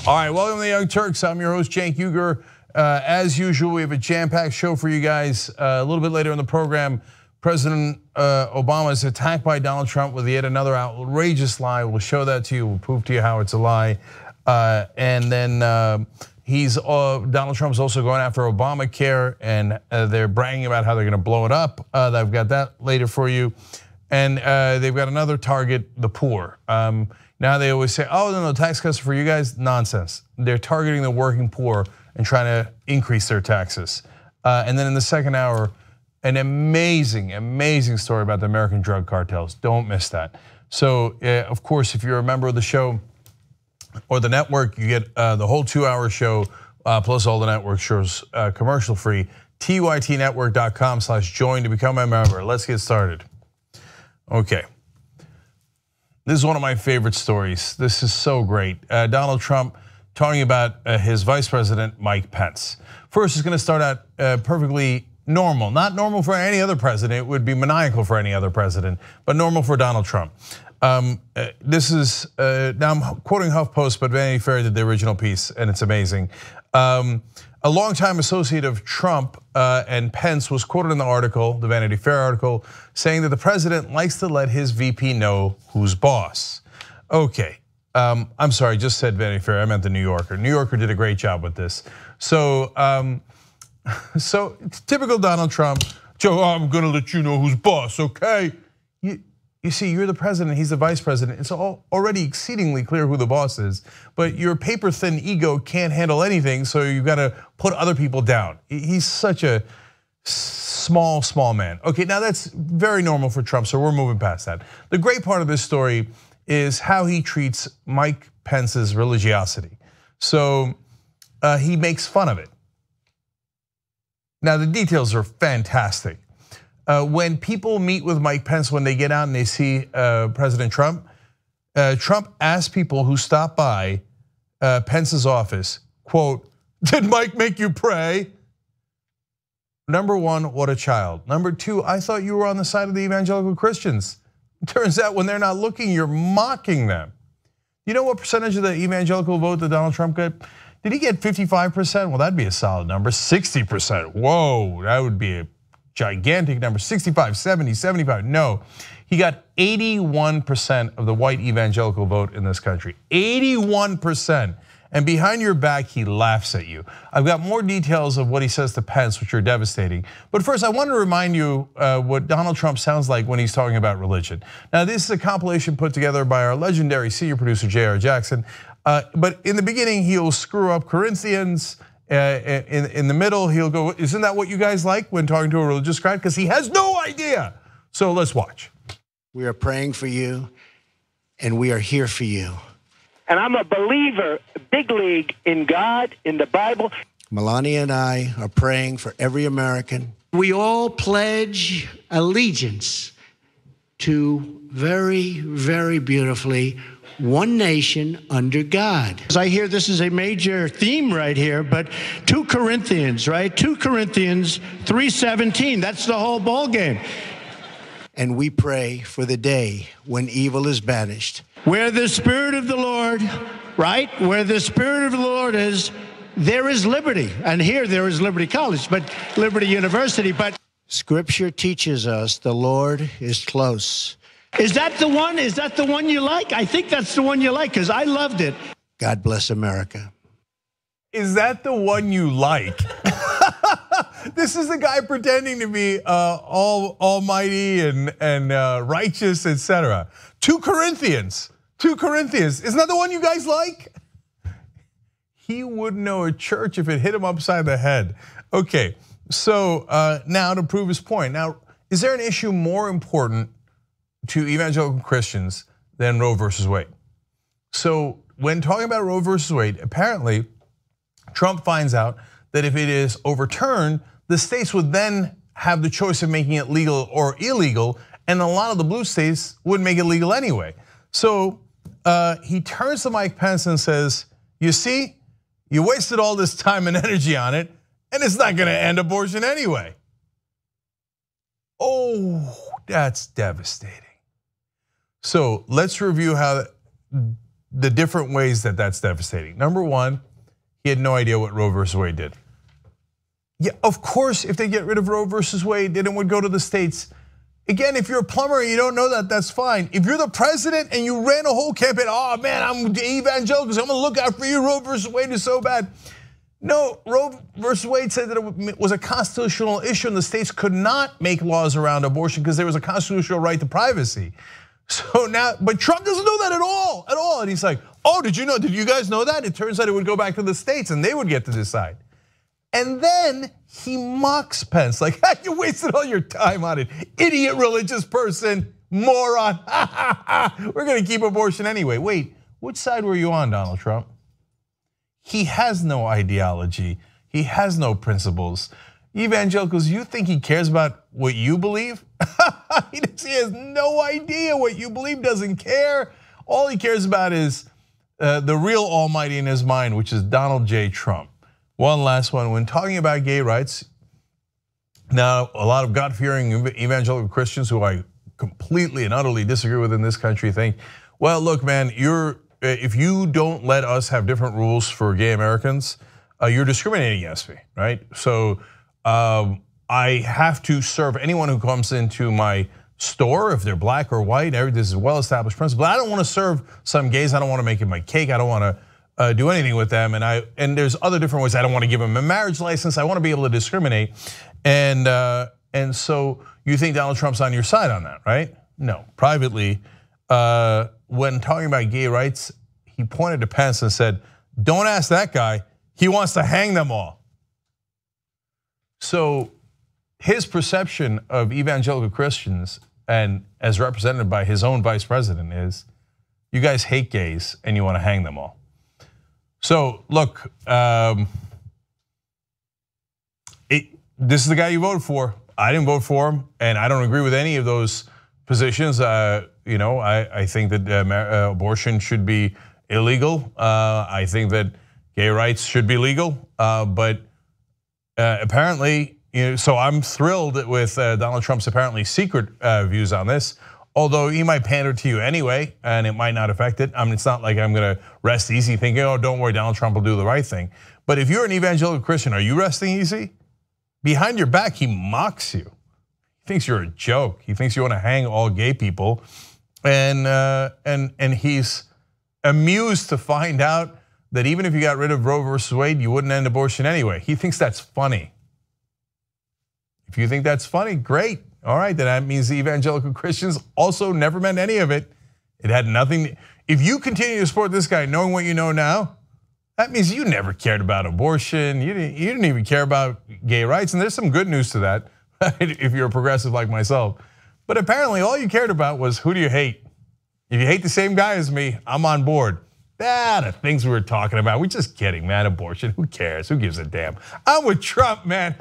All right, welcome to the Young Turks. I'm your host, Cenk Uygur. As usual, we have a jam-packed show for you guys. A little bit later in the program, President Obama is attacked by Donald Trump with yet another outrageous lie. We'll show that to you. We'll prove to you how it's a lie. And then Donald Trump's also going after Obamacare, and they're bragging about how they're going to blow it up. I've got that later for you. And they've got another target, the poor. Now they always say, oh, no, tax cuts are for you guys. Nonsense. They're targeting the working poor and trying to increase their taxes. And then in the second hour, an amazing, amazing story about the American drug cartels. Don't miss that. So, of course, if you're a member of the show or the network, you get the whole 2-hour show plus all the network shows commercial free. tytnetwork.com/join to become a member. Let's get started. Okay. This is one of my favorite stories. This is so great. Donald Trump talking about his vice president, Mike Pence. First, it's going to start out perfectly normal. Not normal for any other president. It would be maniacal for any other president, but normal for Donald Trump. This is, now I'm quoting HuffPost, but Vanity Fair did the original piece, and it's amazing. A longtime associate of Trump and Pence was quoted in the article, the Vanity Fair article, saying that the president likes to let his VP know who's boss. Okay, I'm sorry, I just said Vanity Fair, I meant the New Yorker. New Yorker did a great job with this. So it's typical Donald Trump, Joe, I'm gonna let you know who's boss, okay? You see, you're the president, he's the vice president. It's already exceedingly clear who the boss is, but your paper-thin ego can't handle anything, so you've got to put other people down. He's such a small man. Okay, now that's very normal for Trump, so we're moving past that. The great part of this story is how he treats Mike Pence's religiosity. So he makes fun of it. Now the details are fantastic. When people meet with Mike Pence, when they get out and they see President Trump, Trump asks people who stop by Pence's office, quote, did Mike make you pray? Number one, what a child. Number two, I thought you were on the side of the evangelical Christians. Turns out when they're not looking, you're mocking them. You know what percentage of the evangelical vote that Donald Trump got? Did he get 55%? Well, that'd be a solid number. 60%, whoa, that would be a gigantic number, 65, 70, 75, no. He got 81% of the white evangelical vote in this country, 81%. And behind your back, he laughs at you. I've got more details of what he says to Pence, which are devastating. But first, I want to remind you what Donald Trump sounds like when he's talking about religion. Now, this is a compilation put together by our legendary senior producer, J.R. Jackson. But in the beginning, he'll screw up Corinthians. In the middle, he'll go, isn't that what you guys like when talking to a religious crowd? Because he has no idea. So let's watch. We are praying for you, and we are here for you. And I'm a believer, big league, in God, in the Bible. Melania and I are praying for every American. We all pledge allegiance to very, very beautifully, one nation under God. I hear this is a major theme right here, but 2 Corinthians, right? 2 Corinthians 3:17, that's the whole ball game. And we pray for the day when evil is banished. Where the Spirit of the Lord, right? Where the Spirit of the Lord is, there is liberty. And here there is Liberty College, but Liberty University, but Scripture teaches us the Lord is close. Is that the one? Is that the one you like? I think that's the one you like because I loved it. God bless America. Is that the one you like? This is the guy pretending to be almighty and righteous, etc. 2 Corinthians, 2 Corinthians. Isn't that the one you guys like? He wouldn't know a church if it hit him upside the head. Okay, so now to prove his point. Now, is there an issue more important to evangelical Christians than Roe versus Wade? So when talking about Roe versus Wade, apparently Trump finds out that if it is overturned, the states would then have the choice of making it legal or illegal, and a lot of the blue states would make it legal anyway. So he turns to Mike Pence and says, you see, you wasted all this time and energy on it, and it's not gonna end abortion anyway. Oh, that's devastating. So let's review how the different ways that that's devastating. Number one, he had no idea what Roe versus Wade did. Yeah, of course, if they get rid of Roe versus Wade, then it would go to the states. Again, if you're a plumber and you don't know that, that's fine. If you're the president and you ran a whole campaign, oh man, I'm evangelical, so I'm gonna look out for you, Roe versus Wade is so bad. No, Roe versus Wade said that it was a constitutional issue and the states could not make laws around abortion because there was a constitutional right to privacy. So now, but Trump doesn't know that at all. And he's like, oh, did you guys know that? It turns out it would go back to the states and they would get to decide. And then he mocks Pence, like, you wasted all your time on it. Idiot religious person, moron. We're gonna keep abortion anyway. Wait, which side were you on, Donald Trump? He has no ideology. He has no principles. Evangelicals, you think he cares about what you believe? He has no idea what you believe, doesn't care. All he cares about is the real almighty in his mind, which is Donald J. Trump. One last one, when talking about gay rights, now a lot of God-fearing evangelical Christians who I completely and utterly disagree with in this country think, well, look, man, if you don't let us have different rules for gay Americans, you're discriminating against me, right? So I have to serve anyone who comes into my store, if they're black or white. This is a well-established principle. I don't want to serve some gays. I don't want to make it my cake. I don't want to do anything with them. And there's other different ways. I don't want to give them a marriage license. I want to be able to discriminate. And so you think Donald Trump's on your side on that, right? No. Privately, when talking about gay rights, he pointed to Pence and said, don't ask that guy. He wants to hang them all. So his perception of evangelical Christians, and as represented by his own vice president, is you guys hate gays and you want to hang them all. So look, this is the guy you voted for. I didn't vote for him, and I don't agree with any of those positions. I think that abortion should be illegal. I think that gay rights should be legal, but apparently, so I'm thrilled with Donald Trump's apparently secret views on this. Although he might pander to you anyway, and it might not affect it. I mean, it's not like I'm gonna rest easy thinking, oh, don't worry, Donald Trump will do the right thing. But if you're an evangelical Christian, are you resting easy? Behind your back, he mocks you. He thinks you're a joke. He thinks you want to hang all gay people, and he's amused to find out that even if you got rid of Roe versus Wade, you wouldn't end abortion anyway. He thinks that's funny. If you think that's funny, great. All right, then that means the evangelical Christians also never meant any of it. It had nothing. If you continue to support this guy, knowing what you know now, that means you never cared about abortion. You didn't even care about gay rights. And there's some good news to that, if you're a progressive like myself. But apparently, all you cared about was who do you hate? If you hate the same guy as me, I'm on board. The things we were talking about, we're just kidding, man. Abortion, who cares? Who gives a damn? I'm with Trump, man.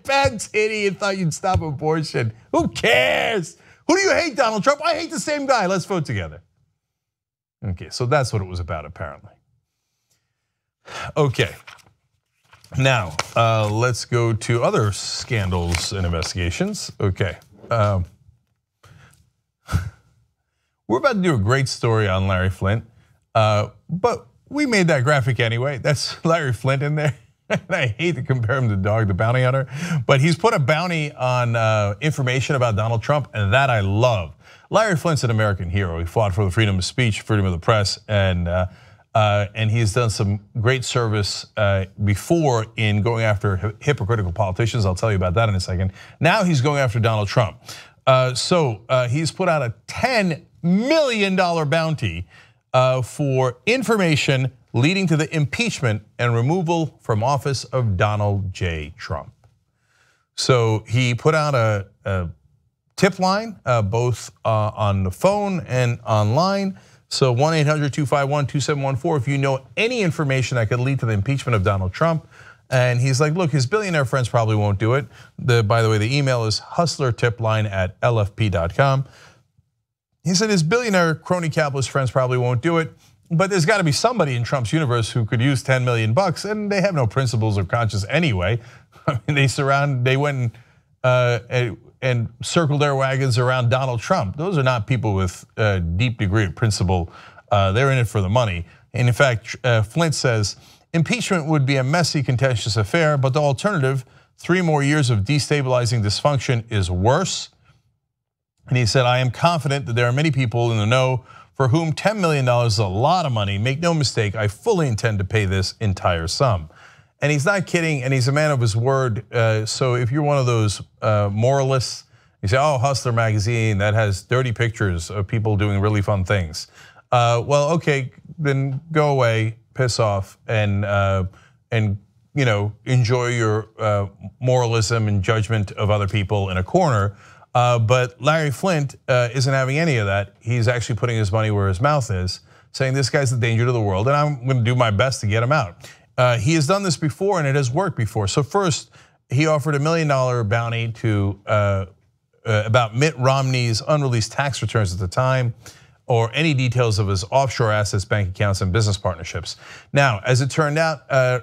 Pence, idiot, thought you'd stop abortion. Who cares? Who do you hate, Donald Trump? I hate the same guy. Let's vote together. Okay, so that's what it was about, apparently. Okay, now let's go to other scandals and investigations. Okay, we're about to do a great story on Larry Flynt. But we made that graphic anyway. That's Larry Flynt in there. And I hate to compare him to Dog the Bounty Hunter, but he's put a bounty on information about Donald Trump, and that I love. Larry Flynt's an American hero. He fought for the freedom of speech, freedom of the press, and he's done some great service before in going after hypocritical politicians. I'll tell you about that in a second. Now he's going after Donald Trump. So he's put out a $10 million bounty for information leading to the impeachment and removal from office of Donald J. Trump. So he put out a tip line, both on the phone and online. So 1-800-251-2714 if you know any information that could lead to the impeachment of Donald Trump. And he's like, look, his billionaire friends probably won't do it. By the way, the email is hustlertipline@lfp.com. He said his billionaire crony capitalist friends probably won't do it, but there's got to be somebody in Trump's universe who could use 10 million bucks, and they have no principles or conscience anyway. I mean, they went and circled their wagons around Donald Trump. Those are not people with a deep degree of principle They're in it for the money. And in fact, Flint says, impeachment would be a messy, contentious affair, but the alternative, 3 more years of destabilizing dysfunction, is worse. And he said, I am confident that there are many people in the know for whom $10 million is a lot of money. Make no mistake, I fully intend to pay this entire sum. And he's not kidding, and he's a man of his word. So if you're one of those moralists, you say, oh, Hustler magazine, that has dirty pictures of people doing really fun things. Well, okay, then go away, piss off, and enjoy your moralism and judgment of other people in a corner. But Larry Flint isn't having any of that. He's actually putting his money where his mouth is, saying this guy's a danger to the world, and I'm going to do my best to get him out. He has done this before, and it has worked before. So first, he offered $1 million bounty to about Mitt Romney's unreleased tax returns at the time, or any details of his offshore assets, bank accounts, and business partnerships. Now, as it turned out,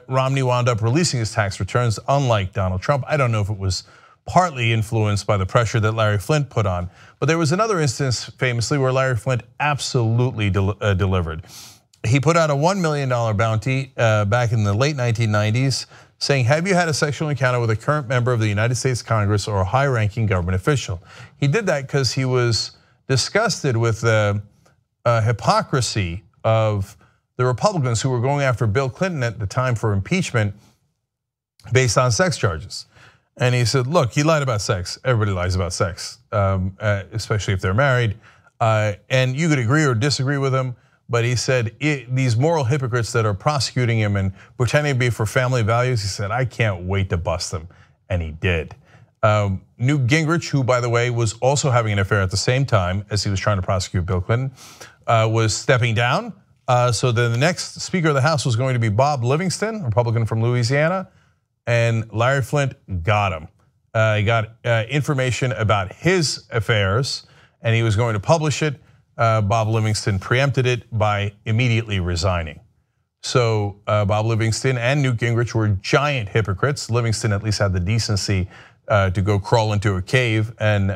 Romney wound up releasing his tax returns, unlike Donald Trump. I don't know if it was partly influenced by the pressure that Larry Flint put on, but there was another instance, famously, where Larry Flint absolutely delivered. He put out a $1 million bounty back in the late 1990s, saying, have you had a sexual encounter with a current member of the United States Congress or a high-ranking government official? He did that because he was disgusted with the hypocrisy of the Republicans who were going after Bill Clinton at the time for impeachment based on sex charges. And he said, look, he lied about sex. Everybody lies about sex, especially if they're married. And you could agree or disagree with him, but he said, these moral hypocrites that are prosecuting him and pretending to be for family values, he said, I can't wait to bust them. And he did. Newt Gingrich, who, by the way, was also having an affair at the same time as he was trying to prosecute Bill Clinton, was stepping down. So then the next Speaker of the House was going to be Bob Livingston, Republican from Louisiana. And Larry Flint got him. He got information about his affairs, and he was going to publish it. Bob Livingston preempted it by immediately resigning. So Bob Livingston and Newt Gingrich were giant hypocrites. Livingston at least had the decency to go crawl into a cave and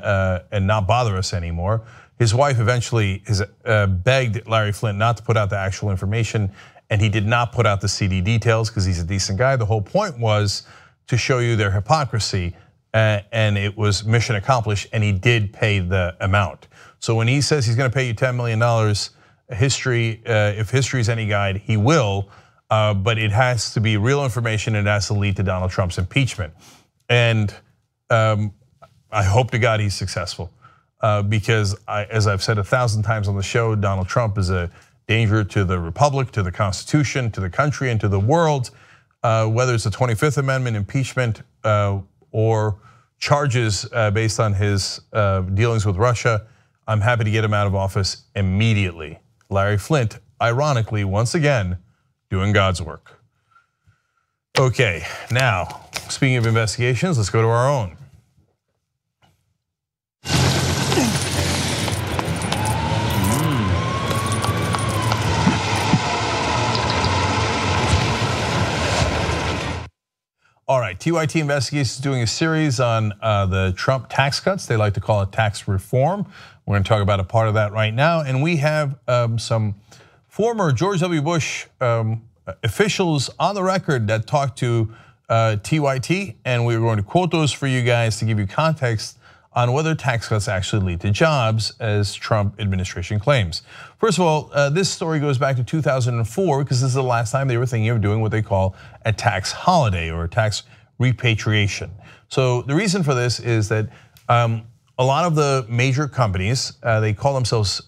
not bother us anymore. His wife eventually begged Larry Flint not to put out the actual information, and he did not put out the CD details because he's a decent guy. The whole point was to show you their hypocrisy, and it was mission accomplished, and he did pay the amount. So when he says he's going to pay you $10 million, history, if history is any guide, he will, but it has to be real information, and it has to lead to Donald Trump's impeachment. And I hope to God he's successful, because as I've said 1,000 times on the show, Donald Trump is a danger to the republic, to the Constitution, to the country, and to the world. Whether it's the 25th Amendment, impeachment, or charges based on his dealings with Russia, I'm happy to get him out of office immediately. Larry Flint, ironically, once again, doing God's work. Okay, now, speaking of investigations, let's go to our own. All right, TYT Investigations is doing a series on the Trump tax cuts. They like to call it tax reform. We're going to talk about a part of that right now. And we have some former George W. Bush officials on the record that talked to TYT. And we're going to quote those for you guys to give you context on whether tax cuts actually lead to jobs, as Trump administration claims. First of all, this story goes back to 2004 because this is the last time they were thinking of doing what they call a tax holiday or a tax repatriation. So the reason for this is that a lot of the major companies, they call themselves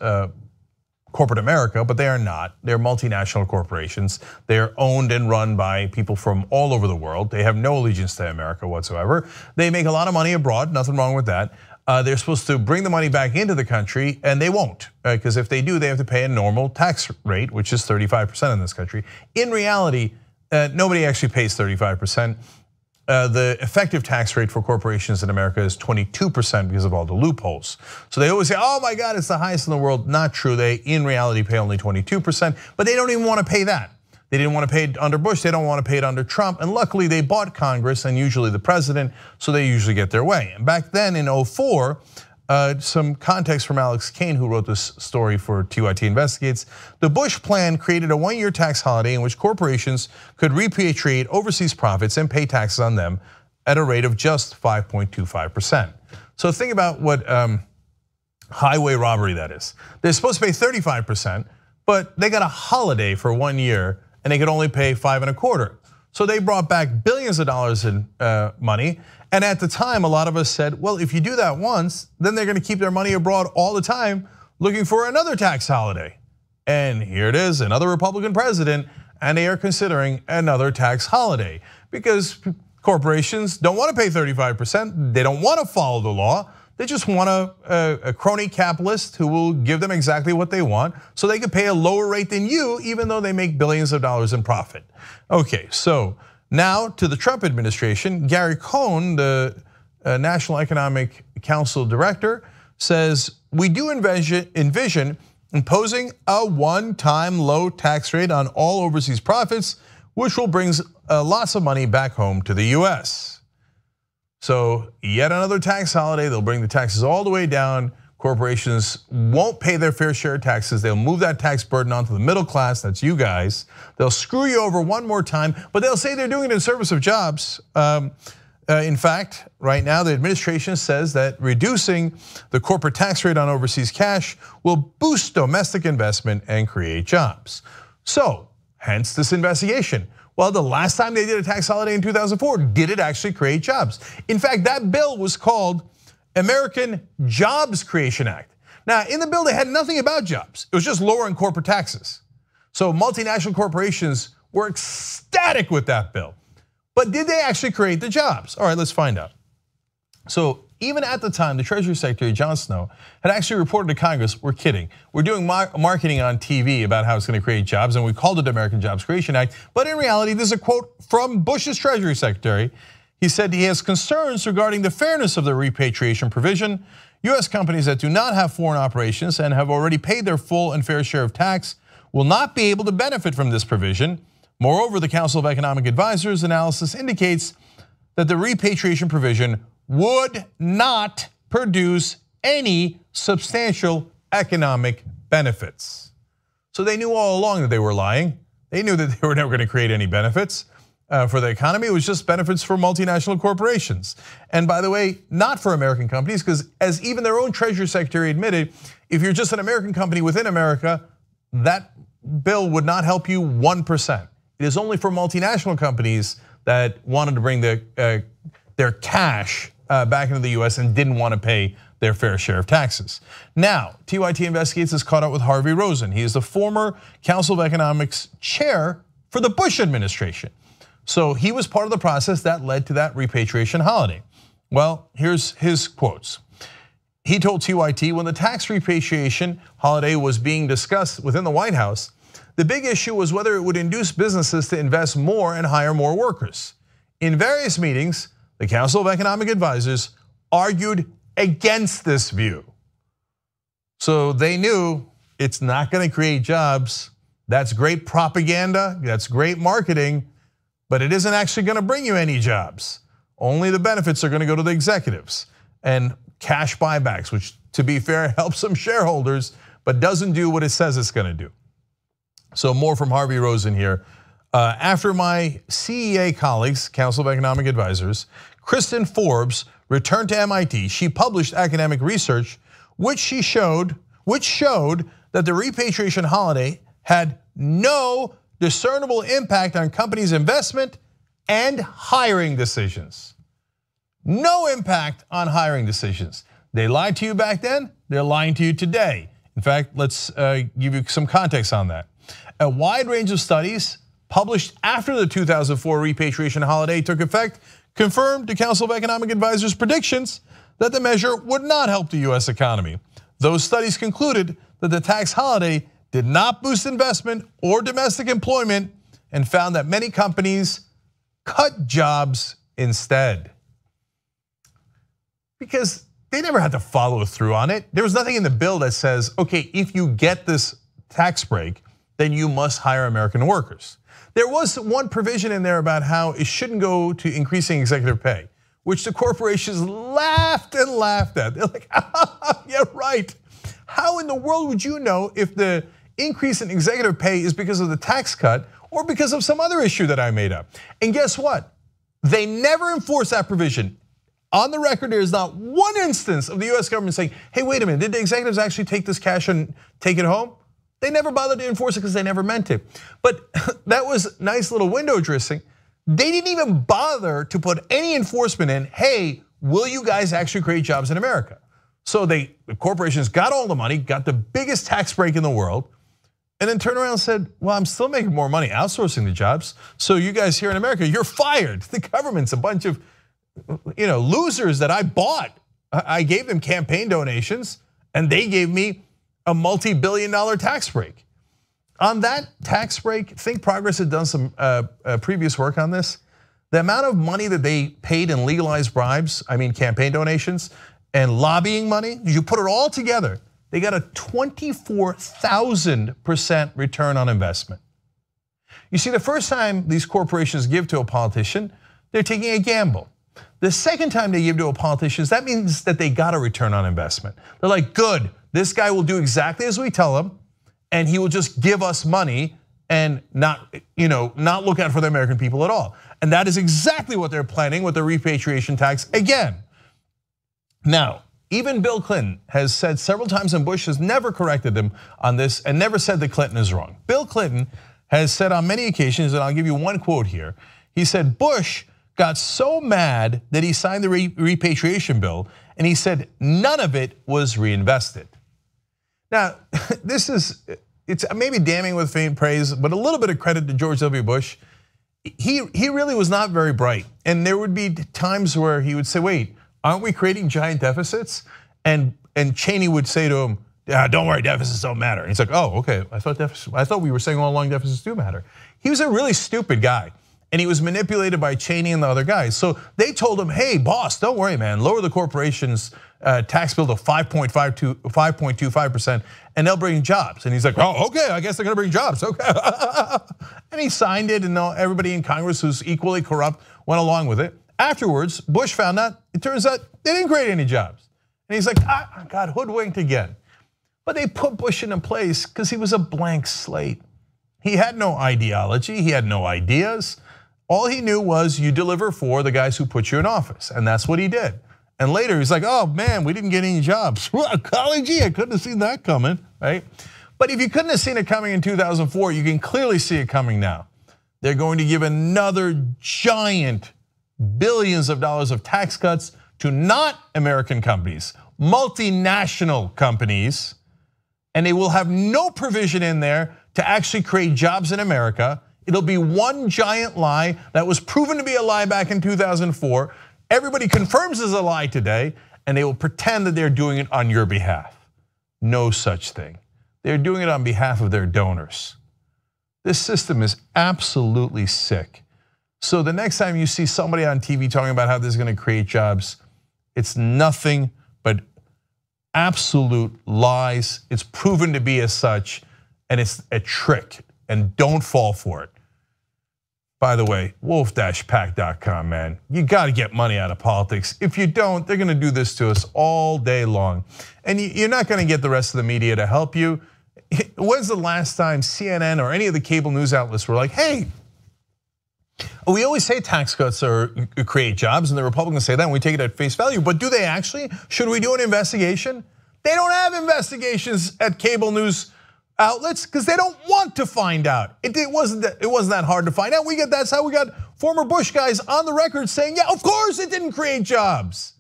corporate America, but they are not. They're multinational corporations. They're owned and run by people from all over the world. They have no allegiance to America whatsoever. They make a lot of money abroad, nothing wrong with that. They're supposed to bring the money back into the country, and they won't, because if they do, they have to pay a normal tax rate, which is 35% in this country. In reality, nobody actually pays 35%. The effective tax rate for corporations in America is 22% because of all the loopholes. So they always say, oh my God, it's the highest in the world. Not true, they in reality pay only 22%, but they don't even want to pay that. They didn't want to pay it under Bush, they don't want to pay it under Trump, and luckily they bought Congress and usually the president, so they usually get their way. And back then in 2004, Some context from Alex Kane, who wrote this story for TYT Investigates. The Bush plan created a one-year tax holiday in which corporations could repatriate overseas profits and pay taxes on them at a rate of just 5.25%. So think about what highway robbery that is. They're supposed to pay 35%, but they got a holiday for 1 year and they could only pay 5.25%. So they brought back billions of dollars in money. And at the time, a lot of us said, well, if you do that once, then they're gonna keep their money abroad all the time looking for another tax holiday. And here it is, another Republican president, and they are considering another tax holiday because corporations don't wanna pay 35%, they don't wanna follow the law, they just want a crony capitalist who will give them exactly what they want so they can pay a lower rate than you even though they make billions of dollars in profit. Okay, so now to the Trump administration, Gary Cohn, the National Economic Council director, says, we do envision imposing a one-time low tax rate on all overseas profits, which will bring lots of money back home to the US. So yet another tax holiday, they'll bring the taxes all the way down. Corporations won't pay their fair share of taxes. They'll move that tax burden onto the middle class, that's you guys. They'll screw you over one more time, but they'll say they're doing it in service of jobs. In fact, right now the administration says that reducing the corporate tax rate on overseas cash will boost domestic investment and create jobs. So, hence this investigation. Well, the last time they did a tax holiday in 2004, did it actually create jobs? In fact, that bill was called American Jobs Creation Act. Now, in the bill, they had nothing about jobs. It was just lowering corporate taxes. So multinational corporations were ecstatic with that bill. But did they actually create the jobs? All right, let's find out. So even at the time, the Treasury Secretary, John Snow, had actually reported to Congress, we're kidding. We're doing marketing on TV about how it's gonna create jobs, and we called it American Jobs Creation Act. But in reality, this is a quote from Bush's Treasury Secretary. He said he has concerns regarding the fairness of the repatriation provision. US companies that do not have foreign operations and have already paid their full and fair share of tax will not be able to benefit from this provision. Moreover, the Council of Economic Advisors analysis indicates that the repatriation provision would not produce any substantial economic benefits. So they knew all along that they were lying. They knew that they were never going to create any benefits for the economy. It was just benefits for multinational corporations. And by the way, not for American companies, because as even their own Treasury Secretary admitted, if you're just an American company within America, that bill would not help you 1%. It is only for multinational companies that wanted to bring their cash back into the US and didn't want to pay their fair share of taxes. Now, TYT Investigates is caught up with Harvey Rosen. He is the former Council of Economics chair for the Bush administration. So he was part of the process that led to that repatriation holiday. Well, here's his quotes. He told TYT when the tax repatriation holiday was being discussed within the White House, the big issue was whether it would induce businesses to invest more and hire more workers. In various meetings, the Council of Economic Advisors argued against this view. So they knew it's not going to create jobs. That's great propaganda, that's great marketing, but it isn't actually going to bring you any jobs. Only the benefits are going to go to the executives and cash buybacks, which to be fair helps some shareholders, but doesn't do what it says it's going to do. So more from Harvey Rosen here. After my CEA colleagues, Council of Economic Advisors, Kristen Forbes returned to MIT, she published academic research which showed that the repatriation holiday had no discernible impact on companies' investment and hiring decisions. No impact on hiring decisions. They lied to you back then, they're lying to you today. In fact, let's give you some context on that. A wide range of studies published after the 2004 repatriation holiday took effect confirmed the Council of Economic Advisors' predictions that the measure would not help the US economy. Those studies concluded that the tax holiday did not boost investment or domestic employment and found that many companies cut jobs instead. Because they never had to follow through on it. There was nothing in the bill that says, okay, if you get this tax break, then you must hire American workers. There was one provision in there about how it shouldn't go to increasing executive pay, which the corporations laughed and laughed at. They're like, yeah, right. How in the world would you know if the increase in executive pay is because of the tax cut or because of some other issue that I made up? And guess what? They never enforce that provision. On the record, there is not one instance of the US government saying, hey, wait a minute, did the executives actually take this cash and take it home? They never bothered to enforce it because they never meant it. But that was nice little window dressing. They didn't even bother to put any enforcement in, hey, will you guys actually create jobs in America? So the corporations got all the money, got the biggest tax break in the world, and then turned around and said, well, I'm still making more money outsourcing the jobs. So you guys here in America, you're fired. The government's a bunch of losers that I bought. I gave them campaign donations and they gave me a multi-billion-dollar tax break. On that tax break, Think Progress had done some previous work on this. The amount of money that they paid in legalized bribes, I mean campaign donations, and lobbying money, you put it all together, they got a 24,000% return on investment. You see, the first time these corporations give to a politician, they're taking a gamble. The second time they give to a politician, that means that they got a return on investment. They're like, good, this guy will do exactly as we tell him, and he will just give us money and not look out for the American people at all. And that is exactly what they're planning with the repatriation tax again. Now, even Bill Clinton has said several times, and Bush has never corrected him on this and never said that Clinton is wrong. Bill Clinton has said on many occasions, and I'll give you one quote here. He said, Bush got so mad that he signed the repatriation bill, and he said none of it was reinvested. Now, it's maybe damning with faint praise, but a little bit of credit to George W. Bush. He really was not very bright, and there would be times where he would say, wait, aren't we creating giant deficits? And Cheney would say to him, don't worry, deficits don't matter. And he's like, oh, okay, I thought we were saying all along deficits do matter. He was a really stupid guy, and he was manipulated by Cheney and the other guys. So they told him, hey, boss, don't worry, man, lower the corporation's tax bill to 5.25%, and they'll bring jobs. And he's like, oh, okay, I guess they're gonna bring jobs, okay. And he signed it, and everybody in Congress who's equally corrupt went along with it. Afterwards, Bush found out, it turns out they didn't create any jobs. And he's like, I got hoodwinked again. But they put Bush into place because he was a blank slate. He had no ideology, he had no ideas. All he knew was you deliver for the guys who put you in office, and that's what he did. And later he's like, oh man, we didn't get any jobs. Well, golly gee, I couldn't have seen that coming, right? But if you couldn't have seen it coming in 2004, you can clearly see it coming now. They're going to give another giant billions of dollars of tax cuts to not American companies, multinational companies, and they will have no provision in there to actually create jobs in America. It'll be one giant lie that was proven to be a lie back in 2004. Everybody confirms is a lie today, and they will pretend that they're doing it on your behalf. No such thing. They're doing it on behalf of their donors. This system is absolutely sick. So the next time you see somebody on TV talking about how this is going to create jobs, it's nothing but absolute lies. It's proven to be as such, and it's a trick, and don't fall for it. By the way, wolf-pack.com, man. You gotta get money out of politics. If you don't, they're gonna do this to us all day long. And you're not gonna get the rest of the media to help you. When's the last time CNN or any of the cable news outlets were like, hey, we always say tax cuts create jobs, and the Republicans say that, and we take it at face value, but do they actually? Should we do an investigation? They don't have investigations at cable news outlets because they don't want to find out. It wasn't that hard to find out. That's how we got former Bush guys on the record saying, yeah, of course it didn't create jobs.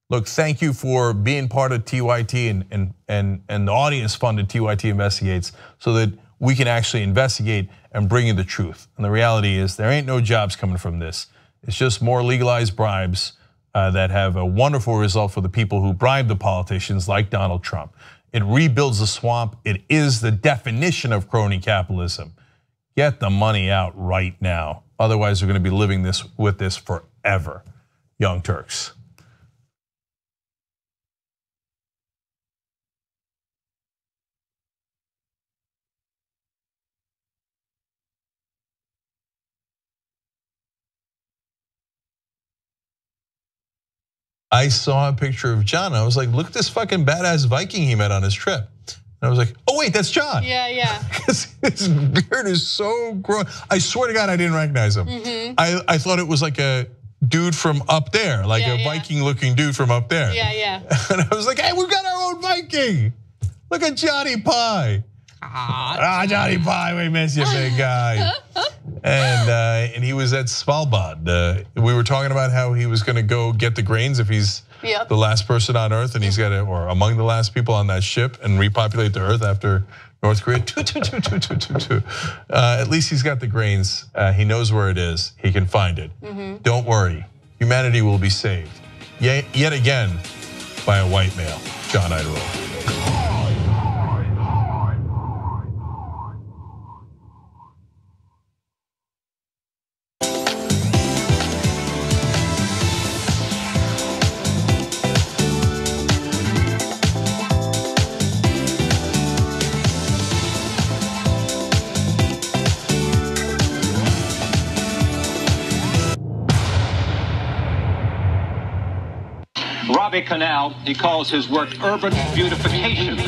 Look, thank you for being part of TYT and the audience funded TYT Investigates so that we can actually investigate and bring you the truth. And the reality is there ain't no jobs coming from this. It's just more legalized bribes that have a wonderful result for the people who bribe the politicians like Donald Trump. It rebuilds the swamp. It is the definition of crony capitalism. Get the money out right now. Otherwise, we're going to be living with this forever. Young Turks. I saw a picture of John. I was like, look at this fucking badass Viking he met on his trip. And I was like, oh wait, that's John. Yeah. Because his beard is so grown. I swear to God, I didn't recognize him. I thought it was like a dude from up there, like a Viking-looking dude from up there. Yeah. And I was like, hey, we've got our own Viking. Look at Johnny Pie. Johnny Pie, we miss you, big guy. And he was at Svalbard. We were talking about how he was going to go get the grains if he's the last person on Earth, and he's got to, or among the last people on that ship, and repopulate the Earth after North Korea. At least he's got the grains. He knows where it is. He can find it. Don't worry, humanity will be saved. Yet again, by a white male, John Iadarola. Robbie Canal, he calls his work urban beautification.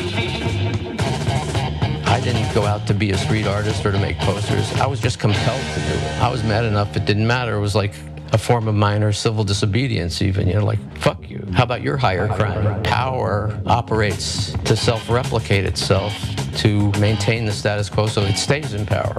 I didn't go out to be a street artist or to make posters. I was just compelled to do it. I was mad enough it didn't matter. It was like a form of minor civil disobedience even. Like, fuck you. How about your higher crime? Power operates to self-replicate itself to maintain the status quo so it stays in power.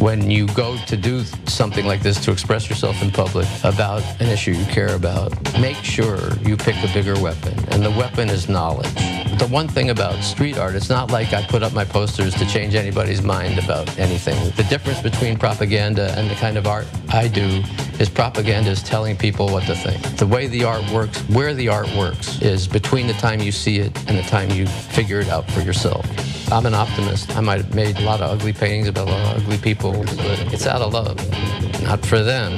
When you go to do something like this to express yourself in public about an issue you care about, make sure you pick a bigger weapon, and the weapon is knowledge. The one thing about street art, it's not like I put up my posters to change anybody's mind about anything. The difference between propaganda and the kind of art I do is propaganda is telling people what to think. The way the art works, where the art works, is between the time you see it and the time you figure it out for yourself. I'm an optimist. I might have made a lot of ugly paintings about a lot of ugly people, but it's out of love, not for them.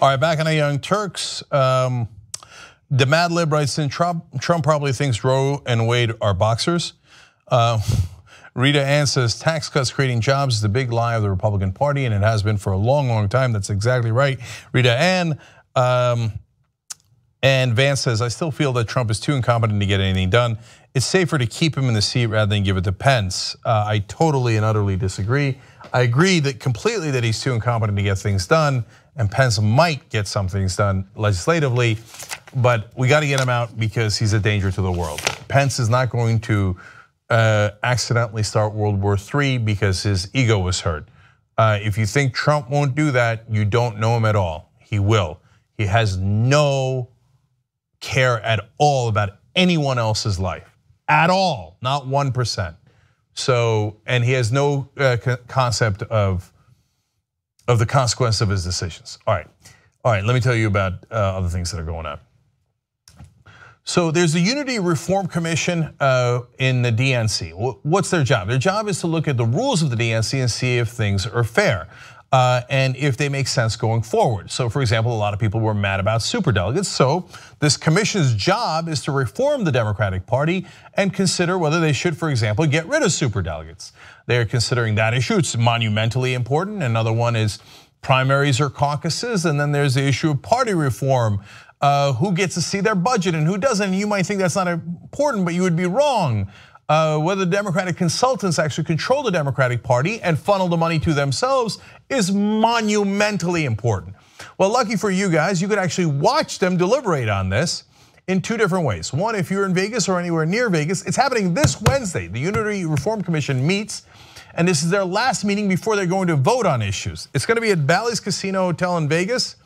All right, back on the Young Turks. The Mad Lib writes in, Trump probably thinks Roe and Wade are boxers. Rita Ann says tax cuts creating jobs is the big lie of the Republican Party, and it has been for a long, long time. That's exactly right, Rita Ann. And Vance says, I still feel that Trump is too incompetent to get anything done. It's safer to keep him in the seat rather than give it to Pence. I totally and utterly disagree. I agree that completely that he's too incompetent to get things done, and Pence might get some things done legislatively, but we got to get him out because he's a danger to the world. Pence is not going to accidentally start World War III because his ego was hurt. If you think Trump won't do that, you don't know him at all. He will. He has no care at all about anyone else's life, at all, not 1%. So, and he has no concept of the consequence of his decisions. All right, let me tell you about other things that are going on. So there's the Unity Reform Commission in the DNC. What's their job? Their job is to look at the rules of the DNC and see if things are fair. And if they make sense going forward. So for example, a lot of people were mad about superdelegates. So this commission's job is to reform the Democratic Party and consider whether they should, for example, get rid of superdelegates. They're considering that issue. It's monumentally important. Another one is primaries or caucuses. And then there's the issue of party reform. Who gets to see their budget and who doesn't. You might think that's not important, but you would be wrong. Whether the Democratic consultants actually control the Democratic Party and funnel the money to themselves is monumentally important. Well, lucky for you guys, you could actually watch them deliberate on this in two different ways. One, if you're in Vegas or anywhere near Vegas, it's happening this Wednesday. The Unity Reform Commission meets, and this is their last meeting before they're going to vote on issues. It's going to be at Bally's Casino Hotel in Vegas,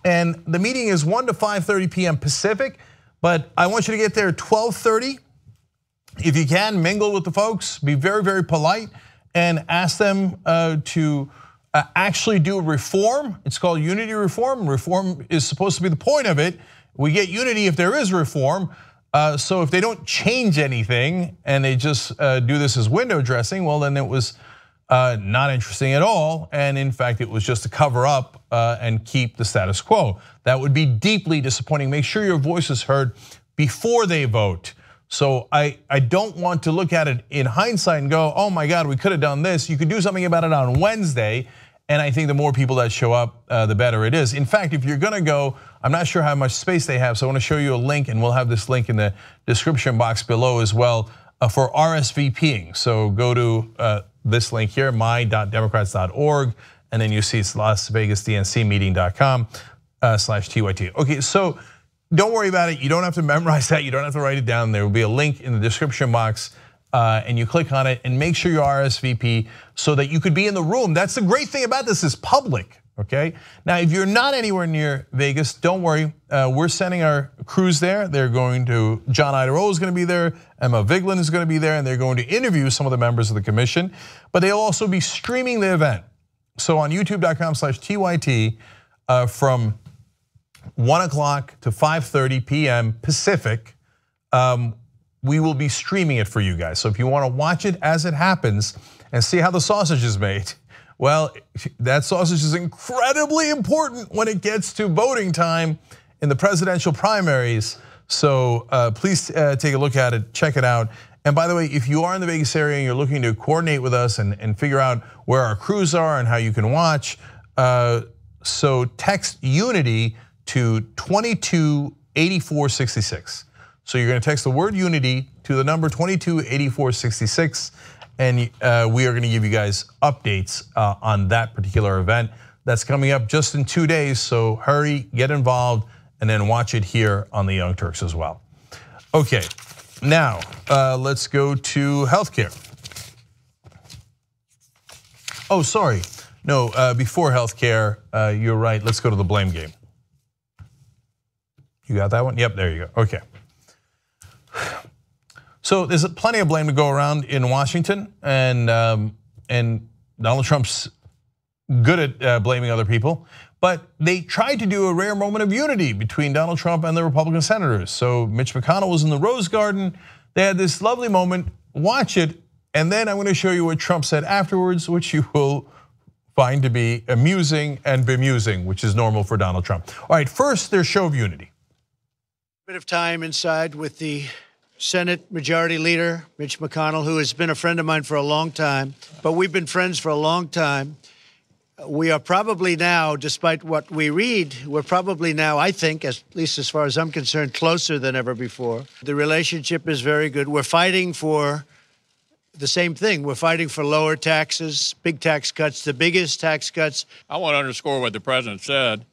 and the meeting is 1 to 5:30 p.m. Pacific, but I want you to get there at 12:30. If you can, mingle with the folks, be very, very polite, and ask them to actually do reform. It's called Unity Reform. Reform is supposed to be the point of it. We get unity if there is reform. So if they don't change anything and they just do this as window dressing, well, then it was not interesting at all. And in fact, it was just to cover up and keep the status quo. That would be deeply disappointing. Make sure your voice is heard before they vote. So I don't want to look at it in hindsight and go, oh my God, we could have done this. You could do something about it on Wednesday. And I think the more people that show up, the better it is. In fact, if you're gonna go, I'm not sure how much space they have, so I wanna show you a link, and we'll have this link in the description box below as well for RSVPing. So go to this link here, my.democrats.org, and then you see it's LasVegasDNCmeeting.com/TYT. Okay, so don't worry about it. You don't have to memorize that. You don't have to write it down. There will be a link in the description box, and you click on it and make sure you RSVP so that you could be in the room. That's the great thing about this, is public, okay? Now, if you're not anywhere near Vegas, don't worry. We're sending our crews there. They're going to, John Idaho is gonna be there, Emma Vigeland is gonna be there, and they're going to interview some of the members of the commission, but they'll also be streaming the event. So on youtube.com/TYT from 1 o'clock to 5:30 p.m. Pacific, we will be streaming it for you guys. So if you want to watch it as it happens and see how the sausage is made, well, that sausage is incredibly important when it gets to voting time in the presidential primaries. So please take a look at it, check it out. And by the way, if you are in the Vegas area and you're looking to coordinate with us and figure out where our crews are and how you can watch, so text Unity to 228466. So you're gonna text the word unity to the number 228466, and we are gonna give you guys updates on that particular event. That's coming up just in 2 days, so hurry, get involved, and then watch it here on the Young Turks as well. Okay, now let's go to healthcare. Oh, sorry, no, before healthcare, you're right, let's go to the blame game. You got that one? Yep, there you go, okay. So there's plenty of blame to go around in Washington, and Donald Trump's good at blaming other people, but they tried to do a rare moment of unity between Donald Trump and the Republican senators. So Mitch McConnell was in the Rose Garden, they had this lovely moment, watch it, and then I'm gonna show you what Trump said afterwards, which you will find to be amusing and bemusing, which is normal for Donald Trump. All right, first, their show of unity. Bit of time inside with the Senate Majority Leader Mitch McConnell, who has been a friend of mine for a long time, but we've been friends for a long time. We are probably now, despite what we read, we're probably now, I think, at least as far as I'm concerned, closer than ever before. The relationship is very good. We're fighting for the same thing. We're fighting for lower taxes, big tax cuts, the biggest tax cuts. I want to underscore what the president said.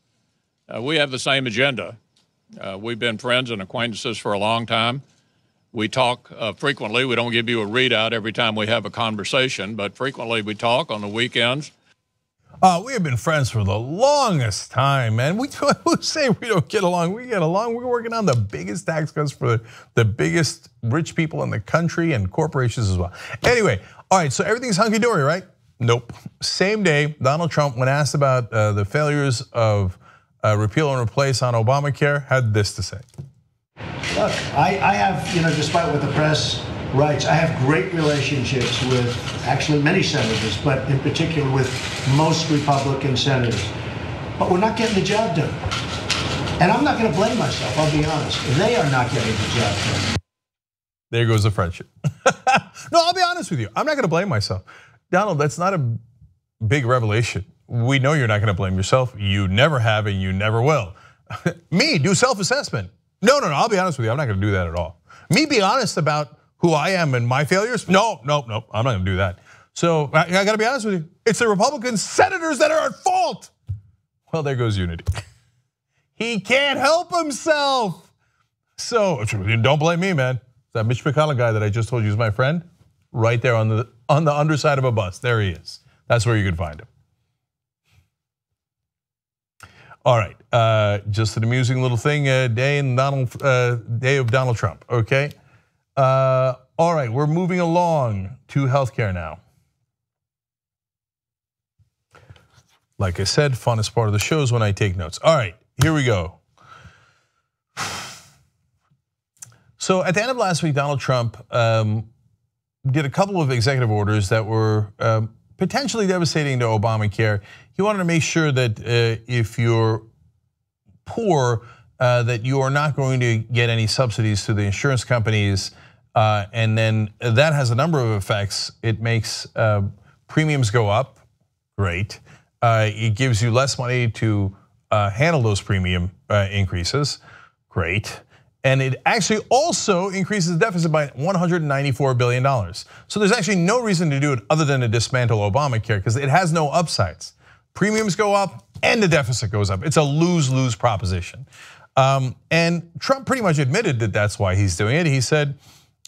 We have the same agenda. We've been friends and acquaintances for a long time. We talk frequently. We don't give you a readout every time we have a conversation, but frequently we talk on the weekends. We have been friends for the longest time, man. We say we don't get along. We get along. We're working on the biggest tax cuts for the biggest rich people in the country and corporations as well. Anyway, all right, so everything's hunky-dory, right? Nope. Same day, Donald Trump, when asked about the failures of repeal and replace on Obamacare, had this to say. Look, I have, despite what the press writes, I have great relationships with actually many senators, but in particular with most Republican senators. But we're not getting the job done. And I'm not going to blame myself, I'll be honest. They are not getting the job done. There goes the friendship. No, I'll be honest with you. I'm not going to blame myself. Donald, that's not a big revelation. We know you're not going to blame yourself. You never have and you never will. Me, do self-assessment. No, I'll be honest with you. I'm not going to do that at all. Me be honest about who I am and my failures? No, I'm not going to do that. So I got to be honest with you. It's the Republican senators that are at fault. Well, there goes unity. He can't help himself. So don't blame me, man. That Mitch McConnell guy that I just told you is my friend, right there on the underside of a bus. There he is. That's where you can find him. All right, just an amusing little thing. Day of Donald Trump. Okay. All right, we're moving along to healthcare now. Like I said, funnest part of the show is when I take notes. All right, here we go. So at the end of last week, Donald Trump did a couple of executive orders that were potentially devastating to Obamacare. He wanted to make sure that if you're poor, that you are not going to get any subsidies to the insurance companies. And then that has a number of effects. It makes premiums go up, great. It gives you less money to handle those premium increases, great. And it actually also increases the deficit by $194 billion. So there's actually no reason to do it other than to dismantle Obamacare because it has no upsides. Premiums go up and the deficit goes up. It's a lose-lose proposition. And Trump pretty much admitted that that's why he's doing it. He said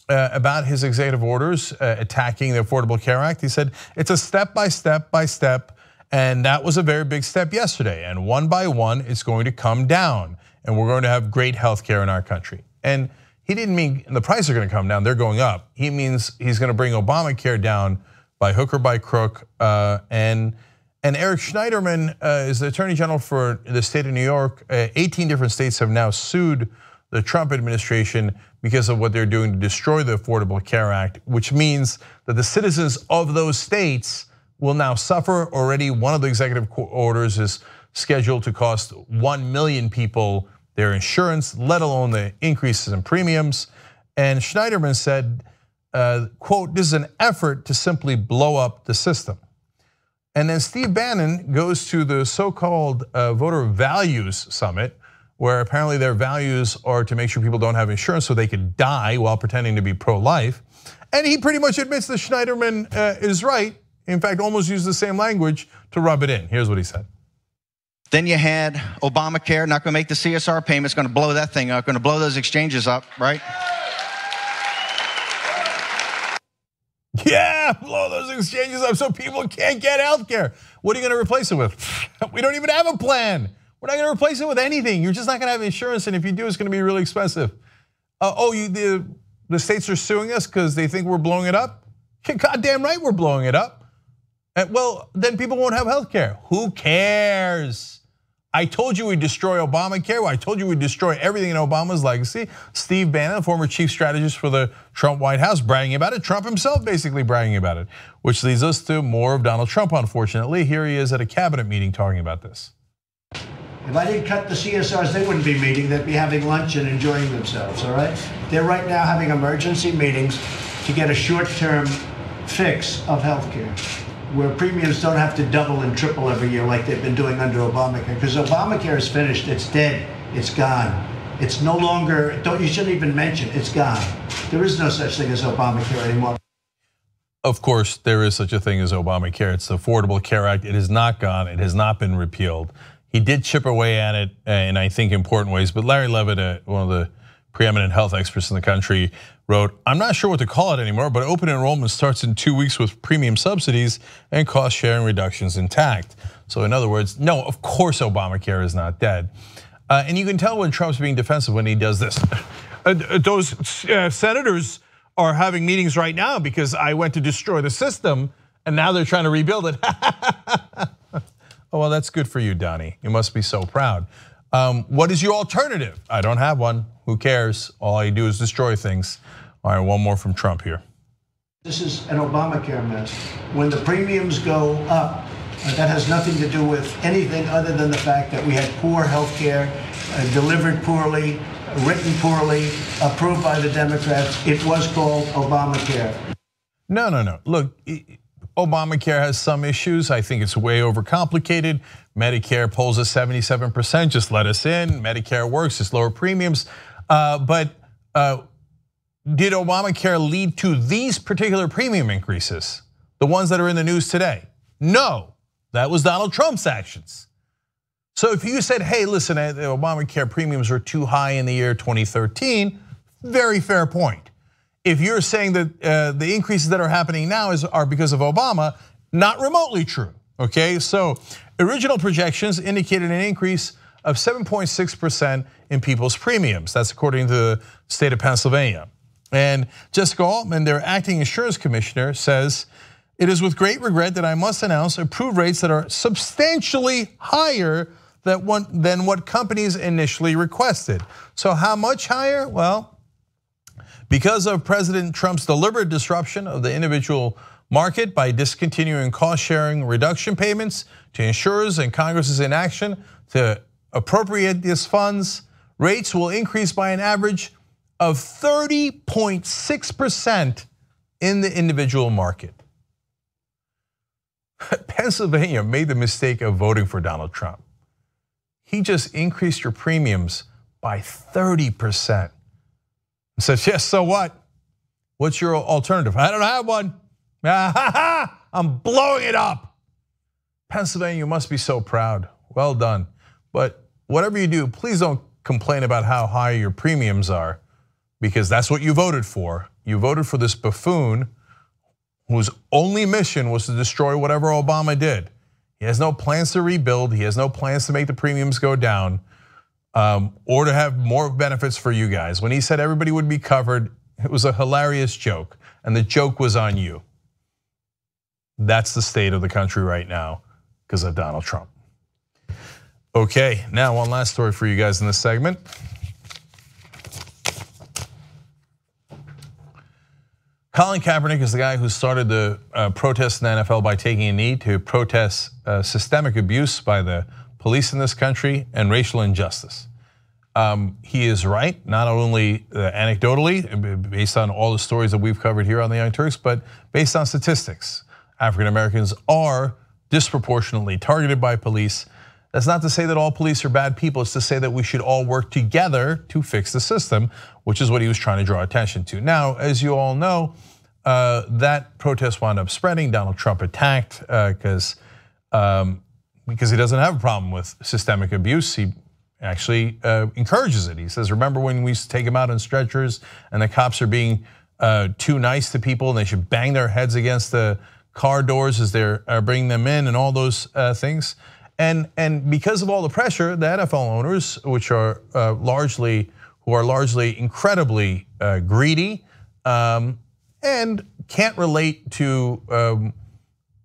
about his executive orders attacking the Affordable Care Act, he said it's a step by step, and that was a very big step yesterday. And one by one, it's going to come down. And we're going to have great health care in our country. And he didn't mean the prices are going to come down, they're going up. He means he's going to bring Obamacare down by hook or by crook. And Eric Schneiderman is the Attorney General for the state of New York. 18 different states have now sued the Trump administration because of what they're doing to destroy the Affordable Care Act, which means that the citizens of those states will now suffer. Already one of the executive orders is scheduled to cost 1 million people their insurance, let alone the increases in premiums. And Schneiderman said, quote, this is an effort to simply blow up the system. And then Steve Bannon goes to the so-called voter values summit, where apparently their values are to make sure people don't have insurance so they could die while pretending to be pro-life. And he pretty much admits that Schneiderman is right. In fact, almost used the same language to rub it in. Here's what he said. Then you had Obamacare, not going to make the CSR payments, going to blow that thing up, going to blow those exchanges up, right? Yeah, blow those exchanges up so people can't get health care. What are you going to replace it with? We don't even have a plan. We're not going to replace it with anything. You're just not going to have insurance, and if you do, it's going to be really expensive. The states are suing us because they think we're blowing it up? Goddamn right we're blowing it up. Well, then people won't have health care. Who cares? I told you we'd destroy Obamacare. I told you we'd destroy everything in Obama's legacy. Steve Bannon, former chief strategist for the Trump White House, bragging about it. Trump himself basically bragging about it, which leads us to more of Donald Trump, unfortunately. Here he is at a cabinet meeting talking about this. If I didn't cut the CSRs, they wouldn't be meeting. They'd be having lunch and enjoying themselves, all right? They're right now having emergency meetings to get a short-term fix of health care, where premiums don't have to double and triple every year like they've been doing under Obamacare. Because Obamacare is finished. It's dead. It's gone. It's no longer, you shouldn't even mention, it's gone. There is no such thing as Obamacare anymore. Of course, there is such a thing as Obamacare. It's the Affordable Care Act. It is not gone. It has not been repealed. He did chip away at it in, I think, important ways. But Larry Levitt, one of the preeminent health experts in the country, wrote, "I'm not sure what to call it anymore, but open enrollment starts in 2 weeks with premium subsidies and cost sharing reductions intact." So in other words, no, of course Obamacare is not dead. And you can tell when Trump's being defensive when he does this. Those senators are having meetings right now because I went to destroy the system and now they're trying to rebuild it. Oh, well, that's good for you, Donnie. You must be so proud. What is your alternative? I don't have one. Who cares? All I do is destroy things. All right, one more from Trump here. This is an Obamacare mess. When the premiums go up, that has nothing to do with anything other than the fact that we had poor health care, delivered poorly, written poorly, approved by the Democrats. It was called Obamacare. No. Look, Obamacare has some issues. I think it's way overcomplicated. Medicare polls at 77%, just let us in. Medicare works, just lower premiums. But did Obamacare lead to these particular premium increases? The ones that are in the news today? No, that was Donald Trump's actions. So if you said, hey, listen, the Obamacare premiums are too high in the year 2013, very fair point. If you're saying that the increases that are happening now are because of Obama, not remotely true, okay? So original projections indicated an increase of 7.6% in people's premiums. That's according to the state of Pennsylvania. And Jessica Altman, their acting insurance commissioner, says, "It is with great regret that I must announce approved rates that are substantially higher than what companies initially requested." So how much higher? Well, because of President Trump's deliberate disruption of the individual market by discontinuing cost-sharing reduction payments to insurers and Congress's inaction to appropriate these funds, rates will increase by an average of 30.6% in the individual market. Pennsylvania made the mistake of voting for Donald Trump. He just increased your premiums by 30%. And says, yes, so what? What's your alternative? I don't have one. I'm blowing it up. Pennsylvania, you must be so proud. Well done. But whatever you do, please don't complain about how high your premiums are, because that's what you voted for. You voted for this buffoon whose only mission was to destroy whatever Obama did. He has no plans to rebuild. He has no plans to make the premiums go down or to have more benefits for you guys. When he said everybody would be covered, it was a hilarious joke, and the joke was on you. That's the state of the country right now because of Donald Trump. Okay, now one last story for you guys in this segment. Colin Kaepernick is the guy who started the protest in the NFL by taking a knee to protest systemic abuse by the police in this country and racial injustice. He is right, not only anecdotally, based on all the stories that we've covered here on the Young Turks, but based on statistics. African Americans are disproportionately targeted by police. That's not to say that all police are bad people. It's to say that we should all work together to fix the system, which is what he was trying to draw attention to. Now, as you all know, that protest wound up spreading. Donald Trump attacked because he doesn't have a problem with systemic abuse. He actually encourages it. He says, remember when we used to take them out on stretchers and the cops are being too nice to people and they should bang their heads against the car doors as they're bringing them in and all those things. And because of all the pressure, the NFL owners, which are largely incredibly greedy and can't relate to the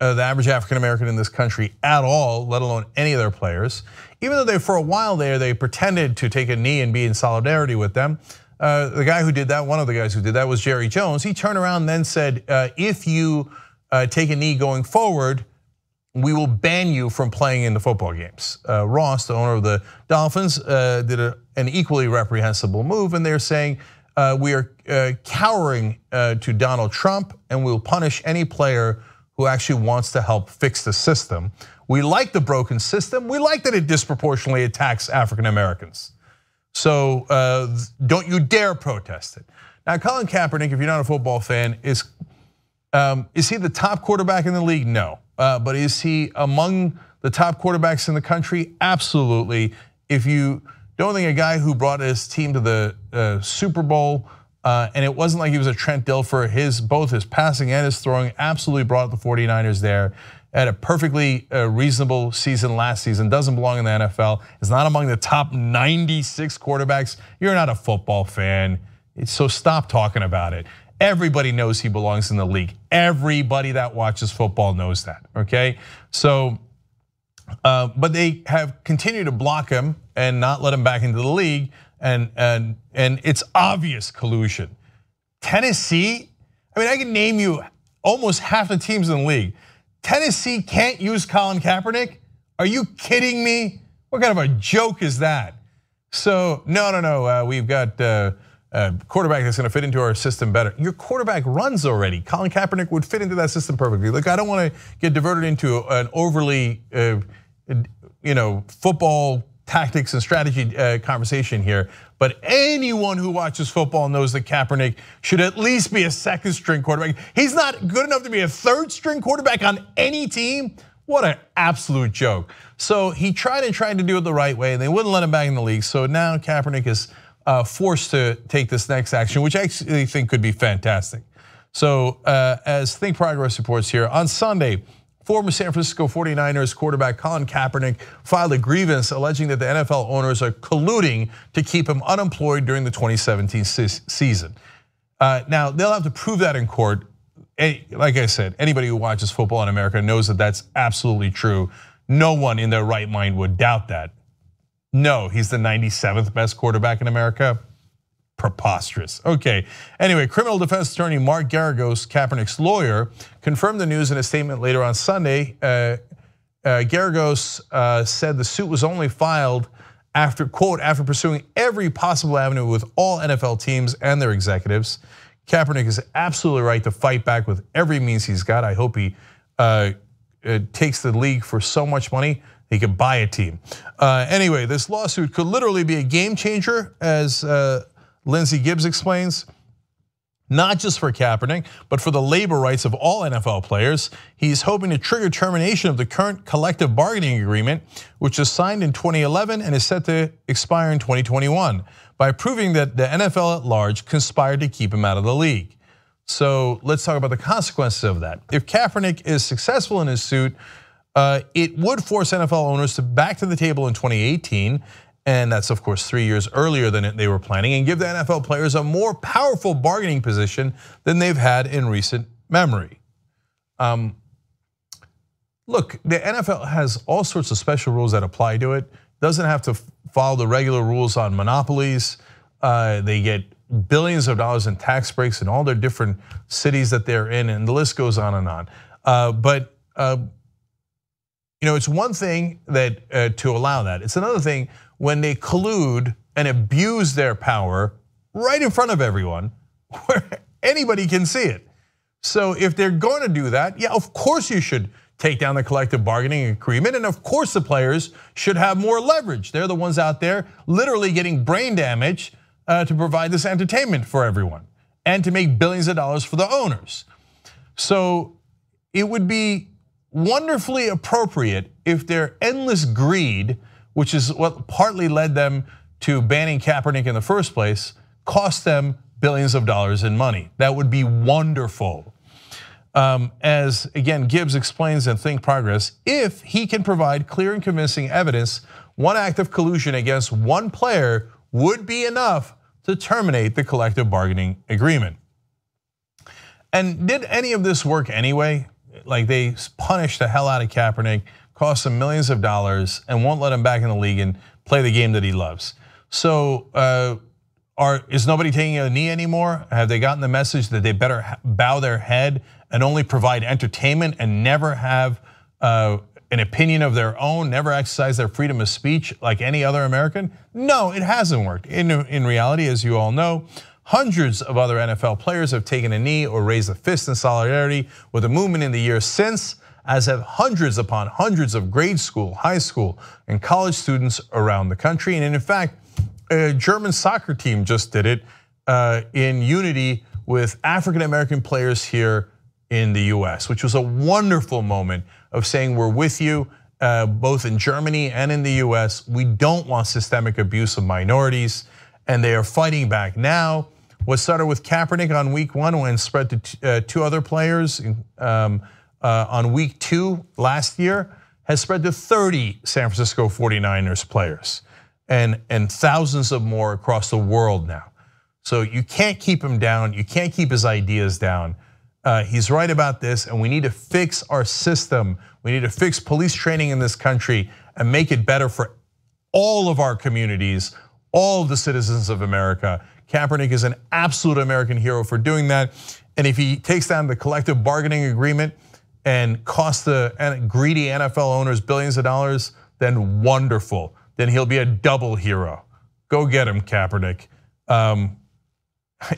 average African American in this country at all, let alone any of their players. Even though for a while there, they pretended to take a knee and be in solidarity with them. The guy who did that, one of the guys who did that was Jerry Jones. He turned around and then said, if you take a knee going forward, we will ban you from playing in the football games. Ross, the owner of the Dolphins, did an equally reprehensible move, and they're saying we are cowering to Donald Trump, and we'll punish any player who actually wants to help fix the system. We like the broken system. We like that it disproportionately attacks African Americans. So don't you dare protest it. Now, Colin Kaepernick, if you're not a football fan, is he the top quarterback in the league? No. But is he among the top quarterbacks in the country? Absolutely. If you don't think a guy who brought his team to the Super Bowl, and it wasn't like he was a Trent Dilfer, both his passing and his throwing absolutely brought the 49ers there. Had a perfectly reasonable season last season, doesn't belong in the NFL, is not among the top 96 quarterbacks. You're not a football fan, so stop talking about it. Everybody knows he belongs in the league. Everybody that watches football knows that, okay? So, but they have continued to block him and not let him back into the league, and it's obvious collusion. Tennessee, I mean, I can name you almost half the teams in the league. Tennessee can't use Colin Kaepernick? Are you kidding me? What kind of a joke is that? So, no, we've got a quarterback that's gonna fit into our system better. Your quarterback runs already. Colin Kaepernick would fit into that system perfectly. Look, I don't wanna get diverted into an overly football tactics and strategy conversation here, but anyone who watches football knows that Kaepernick should at least be a second string quarterback. He's not good enough to be a third string quarterback on any team. What an absolute joke. So he tried to do it the right way, and they wouldn't let him back in the league. So now Kaepernick is forced to take this next action, which I actually think could be fantastic. So as Think Progress reports here, on Sunday, former San Francisco 49ers quarterback Colin Kaepernick filed a grievance alleging that the NFL owners are colluding to keep him unemployed during the 2017 season. Now, they'll have to prove that in court. Like I said, anybody who watches football in America knows that that's absolutely true. No one in their right mind would doubt that. No, he's the 97th best quarterback in America. Preposterous. Okay, anyway, criminal defense attorney Mark Garagos, Kaepernick's lawyer, confirmed the news in a statement later on Sunday. Garagos said the suit was only filed after, quote, after pursuing every possible avenue with all NFL teams and their executives. Kaepernick is absolutely right to fight back with every means he's got. I hope he takes the league for so much money he could buy a team. Anyway, this lawsuit could literally be a game changer, as Lindsey Gibbs explains, not just for Kaepernick, but for the labor rights of all NFL players. He's hoping to trigger termination of the current collective bargaining agreement, which was signed in 2011 and is set to expire in 2021, by proving that the NFL at large conspired to keep him out of the league. So let's talk about the consequences of that. If Kaepernick is successful in his suit, it would force NFL owners to back to the table in 2018, and that's of course 3 years earlier than they were planning, and give the NFL players a more powerful bargaining position than they've had in recent memory. Look, the NFL has all sorts of special rules that apply to it. Doesn't have to follow the regular rules on monopolies. They get billions of dollars in tax breaks in all their different cities that they're in, and the list goes on and on. But it's one thing that to allow that. It's another thing when they collude and abuse their power right in front of everyone, where anybody can see it. So if they're going to do that, yeah, of course you should take down the collective bargaining agreement, and of course the players should have more leverage. They're the ones out there literally getting brain damage to provide this entertainment for everyone and to make billions of dollars for the owners. So it would be wonderfully appropriate if their endless greed, which is what partly led them to banning Kaepernick in the first place, cost them billions of dollars in money. That would be wonderful. As again, Gibbs explains in Think Progress, if he can provide clear and convincing evidence, one act of collusion against one player would be enough to terminate the collective bargaining agreement. And did any of this work anyway? Like, they punished the hell out of Kaepernick, cost him millions of dollars, and won't let him back in the league and play the game that he loves. So is nobody taking a knee anymore? Have they gotten the message that they better bow their head and only provide entertainment and never have an opinion of their own, never exercise their freedom of speech like any other American? No, it hasn't worked. In reality, as you all know, hundreds of other NFL players have taken a knee or raised a fist in solidarity with the movement in the years since, as have hundreds upon hundreds of grade school, high school, and college students around the country. And in fact, a German soccer team just did it in unity with African-American players here in the US, which was a wonderful moment of saying we're with you, both in Germany and in the US. We don't want systemic abuse of minorities, and they are fighting back now. What started with Kaepernick on week 1 and spread to 2 other players on week 2 last year has spread to 30 San Francisco 49ers players and thousands of more across the world now. So you can't keep him down, you can't keep his ideas down. He's right about this, and we need to fix our system. We need to fix police training in this country and make it better for all of our communities, all of the citizens of America. Kaepernick is an absolute American hero for doing that. And if he takes down the collective bargaining agreement and costs the greedy NFL owners billions of dollars, then wonderful. Then he'll be a double hero. Go get him, Kaepernick.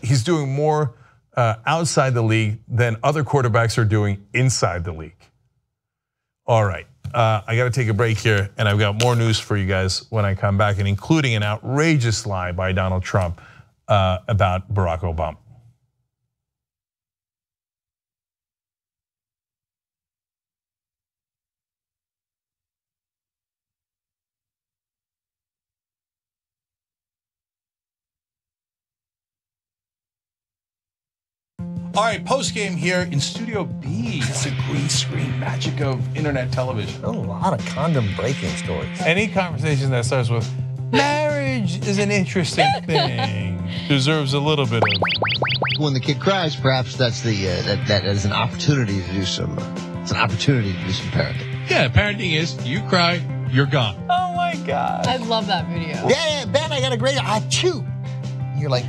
He's doing more outside the league than other quarterbacks are doing inside the league. All right, I got to take a break here, and I've got more news for you guys when I come back, and including an outrageous lie by Donald Trump about Barack Obama. All right, post game here in Studio B. It's the green screen magic of internet television. A lot of condom breaking stories. Any conversation that starts with marriage is an interesting thing deserves a little bit of. When the kid cries, perhaps that's that is an opportunity to do some. It's an opportunity to do some parenting. Yeah, parenting is you cry, you're gone. Oh my God! I love that video. Yeah, Ben, I got a great achoo. You're like,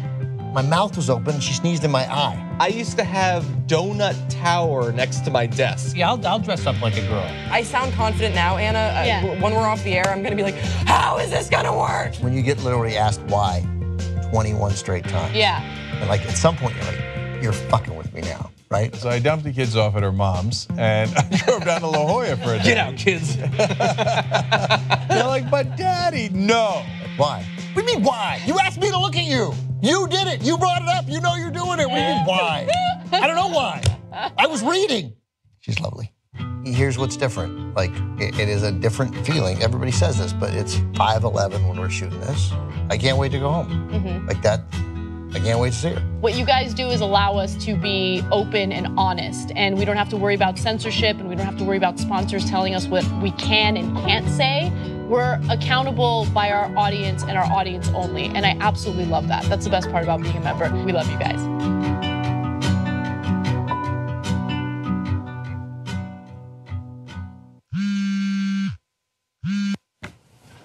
my mouth was open. She sneezed in my eye. I used to have Donut Tower next to my desk. Yeah, I'll dress up like a girl. I sound confident now, Anna. Yeah. When we're off the air, I'm gonna be like, how is this gonna work? When you get literally asked why 21 straight times. Yeah. And like at some point you're like, you're fucking with me now, right? So I dumped the kids off at her mom's, and I drove down to La Jolla for a day. Get out, kids. They're like, but Daddy, no. Why? What do you mean why? You asked me to look at you. You did it. You brought it up. You know you're doing it. What do you mean why? I don't know why. I was reading. She's lovely. Here's what's different. Like, it is a different feeling. Everybody says this, but it's 5:11 when we're shooting this. I can't wait to go home. Like that, I can't wait to see her. What you guys do is allow us to be open and honest, and we don't have to worry about censorship, and we don't have to worry about sponsors telling us what we can and can't say. We're accountable by our audience and our audience only, and I absolutely love that. That's the best part about being a member. We love you guys.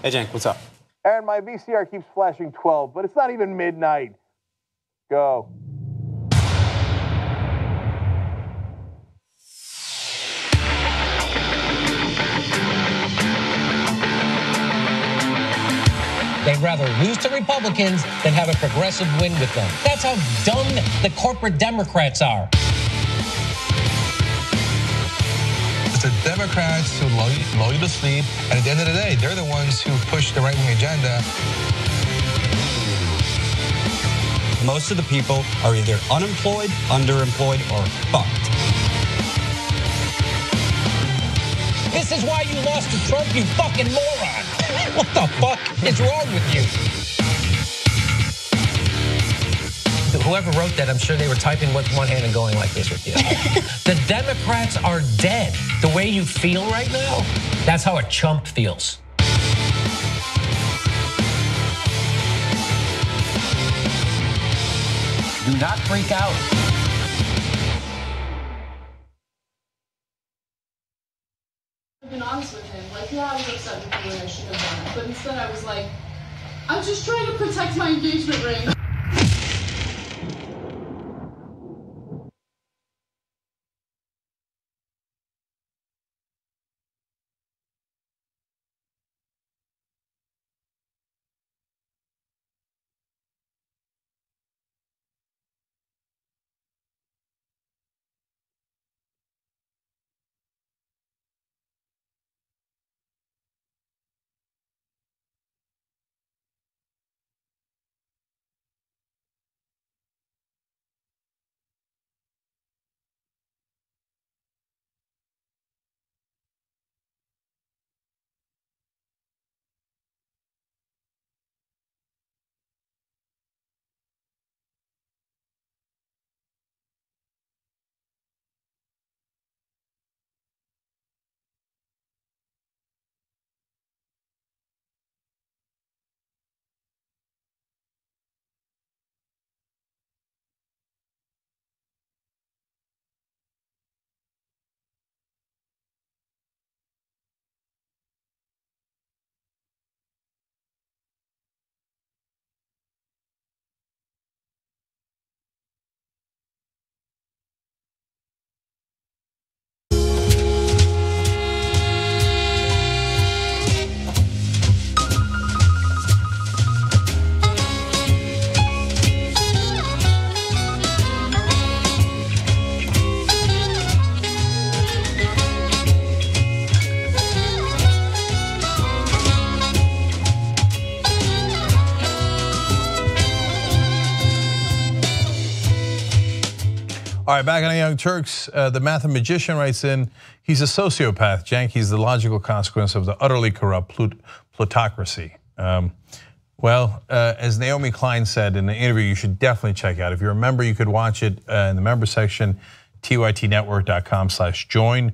Hey, Cenk, what's up? Aaron, my VCR keeps flashing 12, but it's not even midnight. Go. They'd rather lose to Republicans than have a progressive win with them. That's how dumb the corporate Democrats are. It's the Democrats who lull you to sleep, and at the end of the day, they're the ones who push the right-wing agenda. Most of the people are either unemployed, underemployed, or fucked. This is why you lost to Trump, you fucking moron. What the fuck is wrong with you? Whoever wrote that, I'm sure they were typing with one hand and going like this with you. The Democrats are dead. The way you feel right now, that's how a chump feels. Do not freak out. I've been honest with him. Like, yeah, I was upset with you and I shouldn't have done it. But instead I was like, I'm just trying to protect my engagement ring. All right, back on the Young Turks, the mathematician writes in, he's a sociopath, Jank. He's the logical consequence of the utterly corrupt plutocracy. As Naomi Klein said in the interview, you should definitely check out. If you're a member, you could watch it in the member section, tytnetwork.com/join.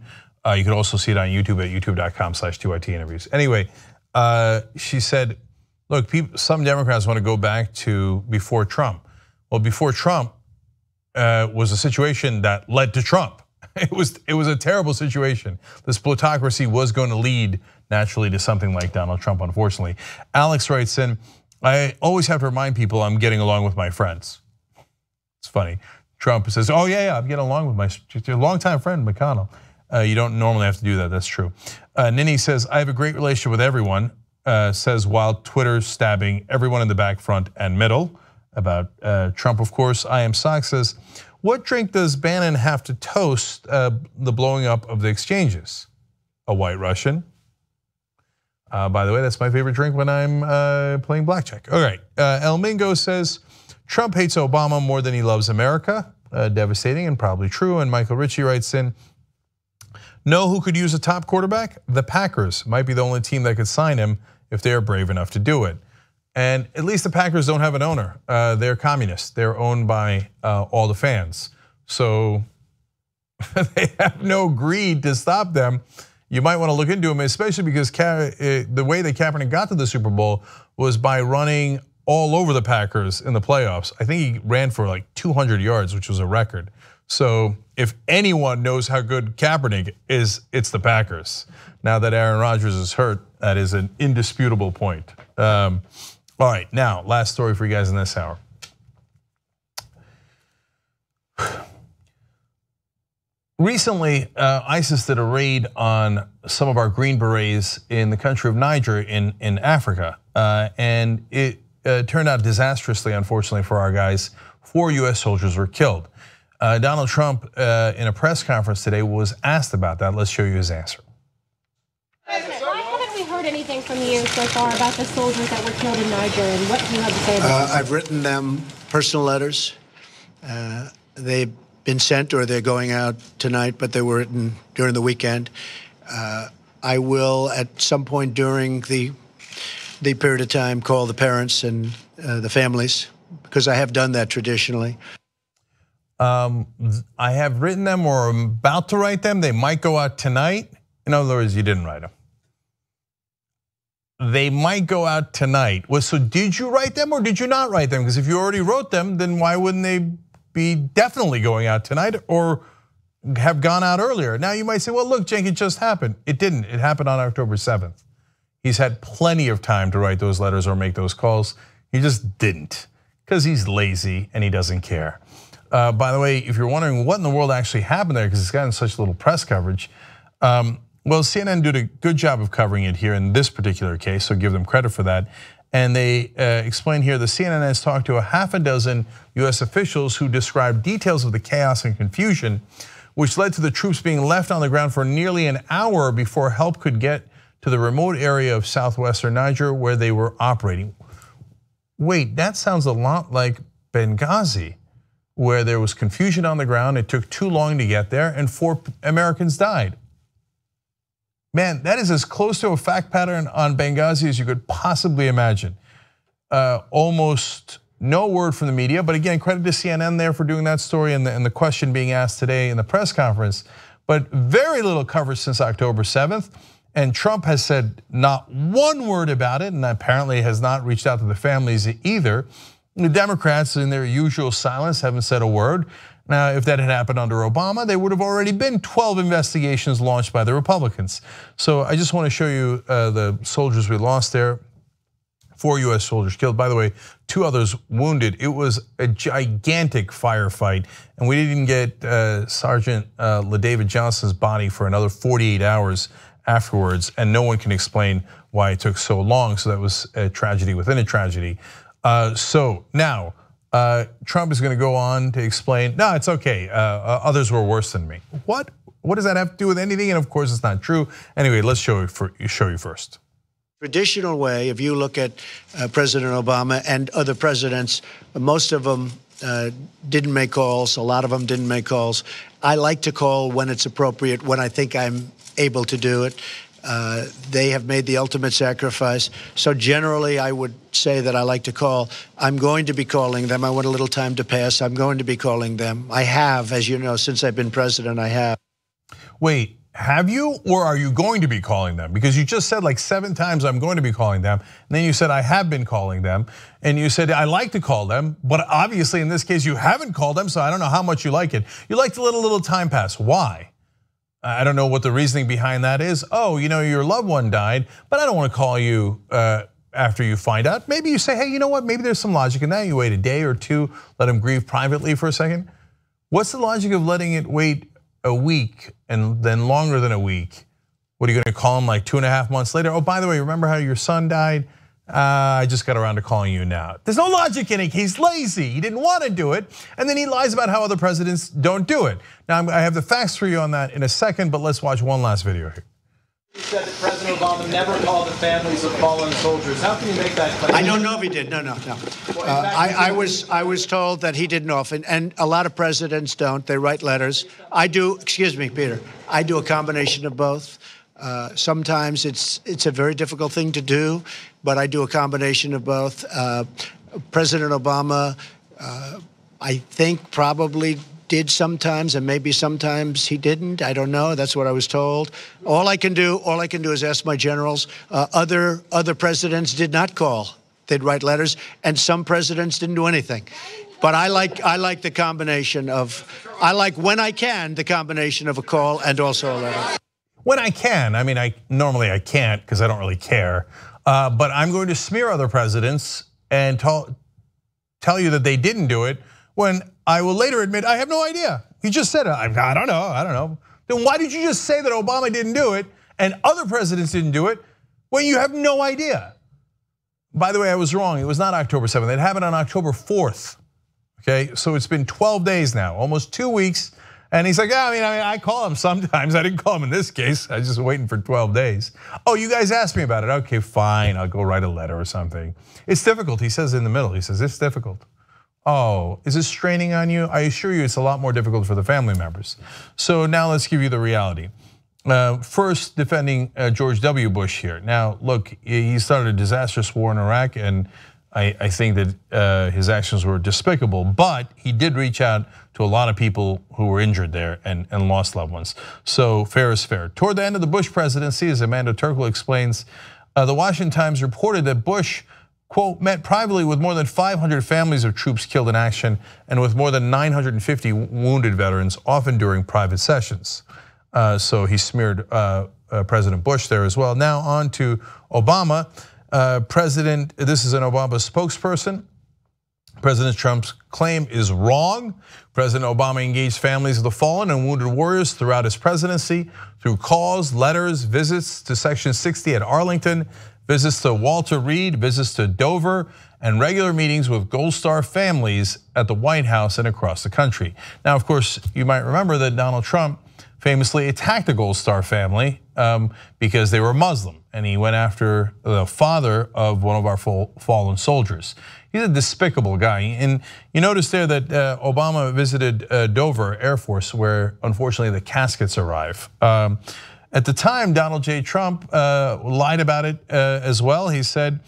You could also see it on YouTube at youtube.com/tytinterviews. Anyway, she said, look, some Democrats want to go back to before Trump. Well, before Trump was a situation that led to Trump. It was a terrible situation. This plutocracy was going to lead naturally to something like Donald Trump, unfortunately. Alex writes in, I always have to remind people I'm getting along with my friends. It's funny. Trump says, oh yeah, I'm getting along with my longtime friend, McConnell. You don't normally have to do that, that's true. Nini says, I have a great relationship with everyone, says while Twitter's stabbing everyone in the back, front, and middle. About Trump, of course. I Am Sock says, what drink does Bannon have to toast the blowing up of the exchanges? A White Russian. By the way, that's my favorite drink when I'm playing blackjack. All right, El Mingo says, Trump hates Obama more than he loves America. Devastating and probably true. And Michael Ritchie writes in, know who could use a top quarterback? The Packers might be the only team that could sign him if they are brave enough to do it. And at least the Packers don't have an owner. They're communists. They're owned by all the fans. So they have no greed to stop them. You might want to look into them, especially because the way that Kaepernick got to the Super Bowl was by running all over the Packers in the playoffs. I think he ran for like 200 yards, which was a record. So if anyone knows how good Kaepernick is, it's the Packers. Now that Aaron Rodgers is hurt, that is an indisputable point. All right, now, last story for you guys in this hour. Recently, ISIS did a raid on some of our Green Berets in the country of Niger in Africa. And it turned out disastrously, unfortunately for our guys. 4 US soldiers were killed. Donald Trump, in a press conference today, was asked about that. Let's show you his answer. Why haven't we heard anything from you so far about the soldiers that were killed in Niger, and what do you have to say about that? I've written them personal letters. They've been sent or they're going out tonight, but they were written during the weekend. I will, at some point during the period of time, call the parents and the families, because I have done that traditionally. I have written them or I'm about to write them. They might go out tonight. In other words, you didn't write them. They might go out tonight. So did you write them or did you not write them? Because if you already wrote them, then why wouldn't they be definitely going out tonight or have gone out earlier? Now you might say, well, look, Cenk, it just happened. It didn't. It happened on October 7th. He's had plenty of time to write those letters or make those calls. He just didn't because he's lazy and he doesn't care. By the way, if you're wondering what in the world actually happened there, because it's gotten such little press coverage, well, CNN did a good job of covering it here in this particular case, so give them credit for that. And they explain here, the CNN has talked to a half a dozen US officials who described details of the chaos and confusion, which led to the troops being left on the ground for nearly an hour before help could get to the remote area of southwestern Niger where they were operating. Wait, that sounds a lot like Benghazi, where there was confusion on the ground, it took too long to get there, and 4 Americans died. Man, that is as close to a fact pattern on Benghazi as you could possibly imagine. Almost no word from the media, but again, credit to CNN there for doing that story and the question being asked today in the press conference. But very little coverage since October 7th, and Trump has said not one word about it, and apparently has not reached out to the families either. The Democrats, in their usual silence, haven't said a word. Now, if that had happened under Obama, there would have already been 12 investigations launched by the Republicans. So I just want to show you the soldiers we lost there. 4 US soldiers killed. By the way, 2 others wounded. It was a gigantic firefight, and we didn't get Sergeant LaDavid Johnson's body for another 48 hours afterwards, and no one can explain why it took so long. So that was a tragedy within a tragedy. So now, Trump is going to go on to explain, no, it's okay, others were worse than me. What does that have to do with anything? And of course, it's not true. Anyway, let's show you first. Traditional way, if you look at President Obama and other presidents, most of them didn't make calls. A lot of them didn't make calls. I like to call when it's appropriate, when I think I'm able to do it. They have made the ultimate sacrifice. So generally, I would say that I like to call. I'm going to be calling them. I want a little time to pass. I'm going to be calling them. I have, as you know, since I've been president, I have. Wait, have you, or are you going to be calling them? Because you just said like 7 times I'm going to be calling them. And then you said I have been calling them. And you said I like to call them, but obviously in this case you haven't called them, so I don't know how much you like it. You like to let a little time pass. Why? I don't know what the reasoning behind that is. Oh, you know, your loved one died, but I don't want to call you after you find out. Maybe you say, hey, you know what? Maybe there's some logic in that. You wait a day or 2, let him grieve privately for a second. What's the logic of letting it wait a week and then longer than a week? What are you going to call him like 2.5 months later? Oh, by the way, remember how your son died? I just got around to calling you now. There's no logic in it. He's lazy. He didn't want to do it. And then he lies about how other presidents don't do it. Now, I have the facts for you on that in a second, but let's watch one last video here. You said that President Obama never called the families of fallen soldiers. How can you make that claim? I don't know if he did. No. I was told that he didn't often, and a lot of presidents don't. They write letters. I do. Excuse me, Peter. I do a combination of both. Sometimes it's a very difficult thing to do, but I do a combination of both. President Obama, I think, probably did sometimes, and maybe sometimes he didn't. I don't know. That's what I was told. All I can do is ask my generals. Other presidents did not call. They'd write letters, and some presidents didn't do anything. But I like the combination of, when I can, the combination of a call and also a letter. When I can, I mean, normally I can't because I don't really care. But I'm going to smear other presidents and tell you that they didn't do it when I will later admit I have no idea. You just said, I don't know. Then why did you just say that Obama didn't do it and other presidents didn't do it when you have no idea? By the way, I was wrong. It was not October 7th. It happened on October 4th. Okay, so it's been 12 days now, almost 2 weeks. And he's like, I mean, I call him sometimes. I didn't call him in this case. I was just waiting for 12 days. Oh, you guys asked me about it. Okay, fine. I'll go write a letter or something. It's difficult. He says in the middle, he says, it's difficult. Oh, is this straining on you? I assure you it's a lot more difficult for the family members. So now let's give you the reality. First, defending George W. Bush here. Now, look, he started a disastrous war in Iraq, and I think that his actions were despicable, but he did reach out to a lot of people who were injured there and lost loved ones. So fair is fair. Toward the end of the Bush presidency, as Amanda Turkle explains, the Washington Times reported that Bush, quote, met privately with more than 500 families of troops killed in action and with more than 950 wounded veterans, often during private sessions. So he smeared President Bush there as well. Now on to Obama. This is an Obama spokesperson. President Trump's claim is wrong. President Obama engaged families of the fallen and wounded warriors throughout his presidency through calls, letters, visits to Section 60 at Arlington, visits to Walter Reed, visits to Dover, and regular meetings with Gold Star families at the White House and across the country. Now, of course, you might remember that Donald Trump famously attacked the Gold Star family because they were Muslim, and he went after the father of one of our fallen soldiers. He's a despicable guy, and you notice there that Obama visited Dover Air Force, where unfortunately the caskets arrive. At the time, Donald J. Trump lied about it as well. He said,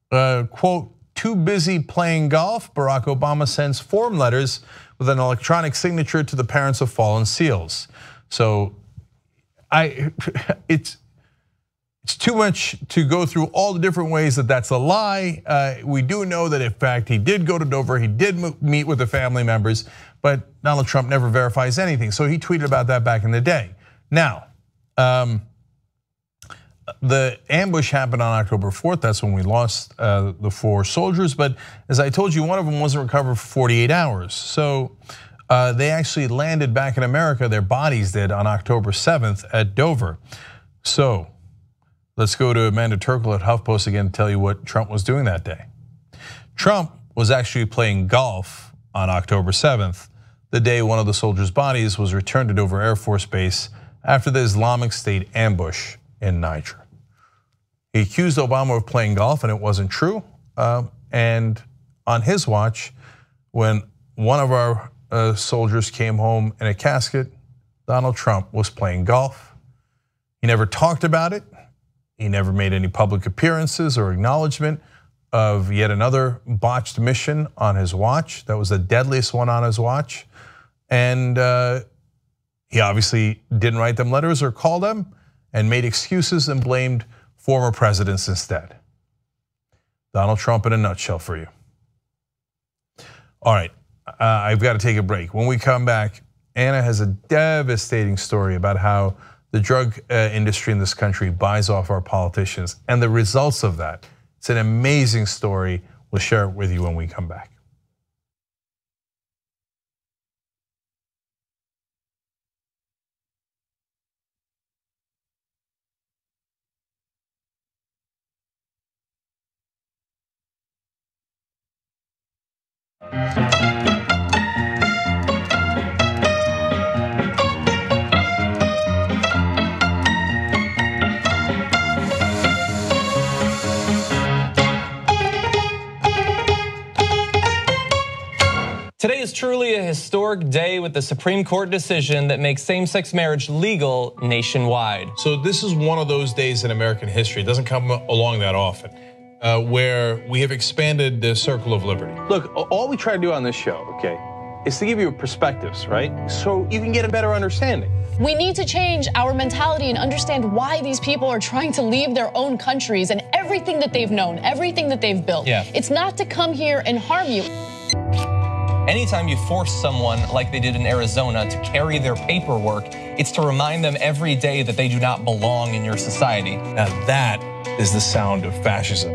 quote, too busy playing golf, Barack Obama sends form letters with an electronic signature to the parents of fallen SEALs. So it's too much to go through all the different ways that that's a lie. We do know that in fact he did go to Dover, he did meet with the family members, but Donald Trump never verifies anything. So he tweeted about that back in the day. Now, the ambush happened on October 4th. That's when we lost the 4 soldiers. But as I told you, one of them wasn't recovered for 48 hours. So they actually landed back in America, their bodies did, on October 7th at Dover. So let's go to Amanda Turkle at HuffPost again to tell you what Trump was doing that day. Trump was actually playing golf on October 7th, the day one of the soldiers' bodies was returned to Dover Air Force Base after the Islamic State ambush in Niger. He accused Obama of playing golf, and it wasn't true. And on his watch, when one of our soldiers came home in a casket. Donald Trump was playing golf. He never talked about it. He never made any public appearances or acknowledgement of yet another botched mission on his watch. That was the deadliest one on his watch. And he obviously didn't write them letters or call them, and made excuses and blamed former presidents instead. Donald Trump in a nutshell for you. All right, I've got to take a break. When we come back, Anna has a devastating story about how the drug industry in this country buys off our politicians and the results of that. It's an amazing story. We'll share it with you when we come back. Today is truly a historic day with the Supreme Court decision that makes same-sex marriage legal nationwide. So this is one of those days in American history, it doesn't come along that often, where we have expanded the circle of liberty. Look, all we try to do on this show, okay, is to give you perspectives, right? So you can get a better understanding. We need to change our mentality and understand why these people are trying to leave their own countries and everything that they've known, everything that they've built. Yeah. It's not to come here and harm you. Anytime you force someone, like they did in Arizona, to carry their paperwork, it's to remind them every day that they do not belong in your society. Now that is the sound of fascism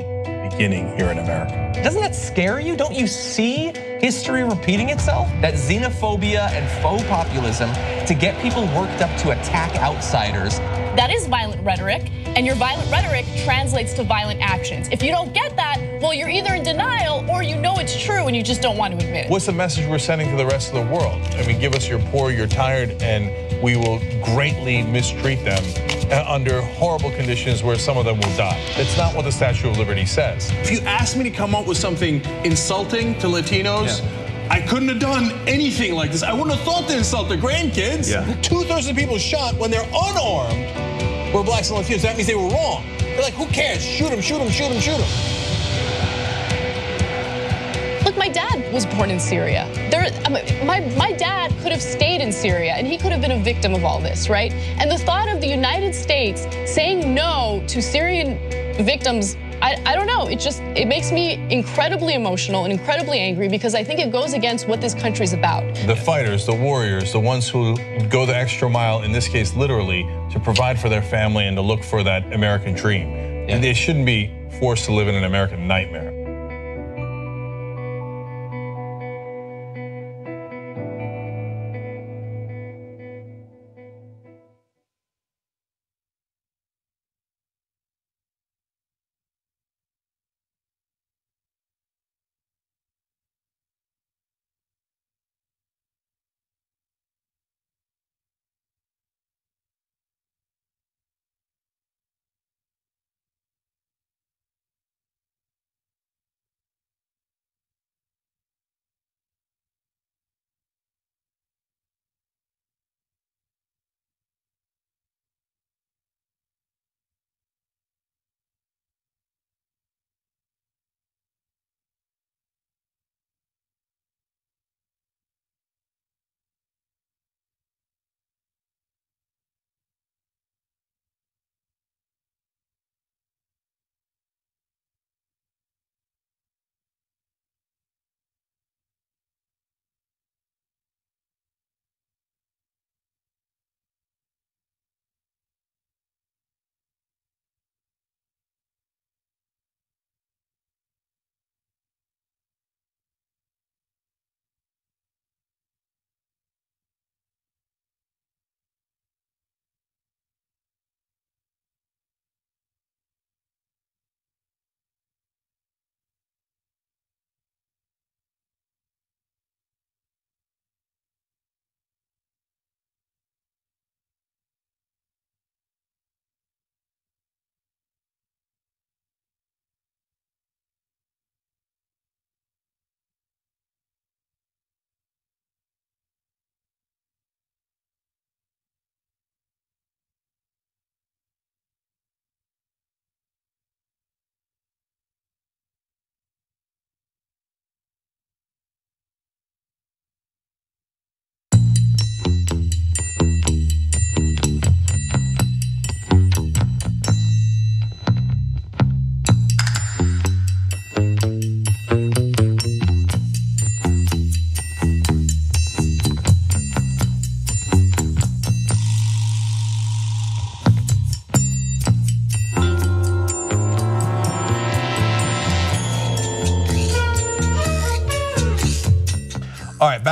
beginning here in America. Doesn't that scare you? Don't you see history repeating itself? That xenophobia and faux populism to get people worked up to attack outsiders. That is violent rhetoric, and your violent rhetoric translates to violent actions. If you don't get that, well, you're either in denial or you know it's true and you just don't want to admit it. What's the message we're sending to the rest of the world? I mean, give us your poor, you're tired, and we will greatly mistreat them under horrible conditions where some of them will die. That's not what the Statue of Liberty says. If you asked me to come up with something insulting to Latinos, I couldn't have done anything like this. I wouldn't have thought to insult their grandkids. Yeah. 2/3 of the people shot when they're unarmed were blacks and Latinos. That means they were wrong. They're like, who cares? Shoot them, shoot them, shoot them, shoot them. Look, my dad was born in Syria. My dad could have stayed in Syria and he could have been a victim of all this, right? And the thought of the United States saying no to Syrian victims, I don't know, it makes me incredibly emotional and incredibly angry because I think it goes against what this country's about. The fighters, the warriors, the ones who go the extra mile, in this case literally, to provide for their family and to look for that American dream. And they shouldn't be forced to live in an American nightmare.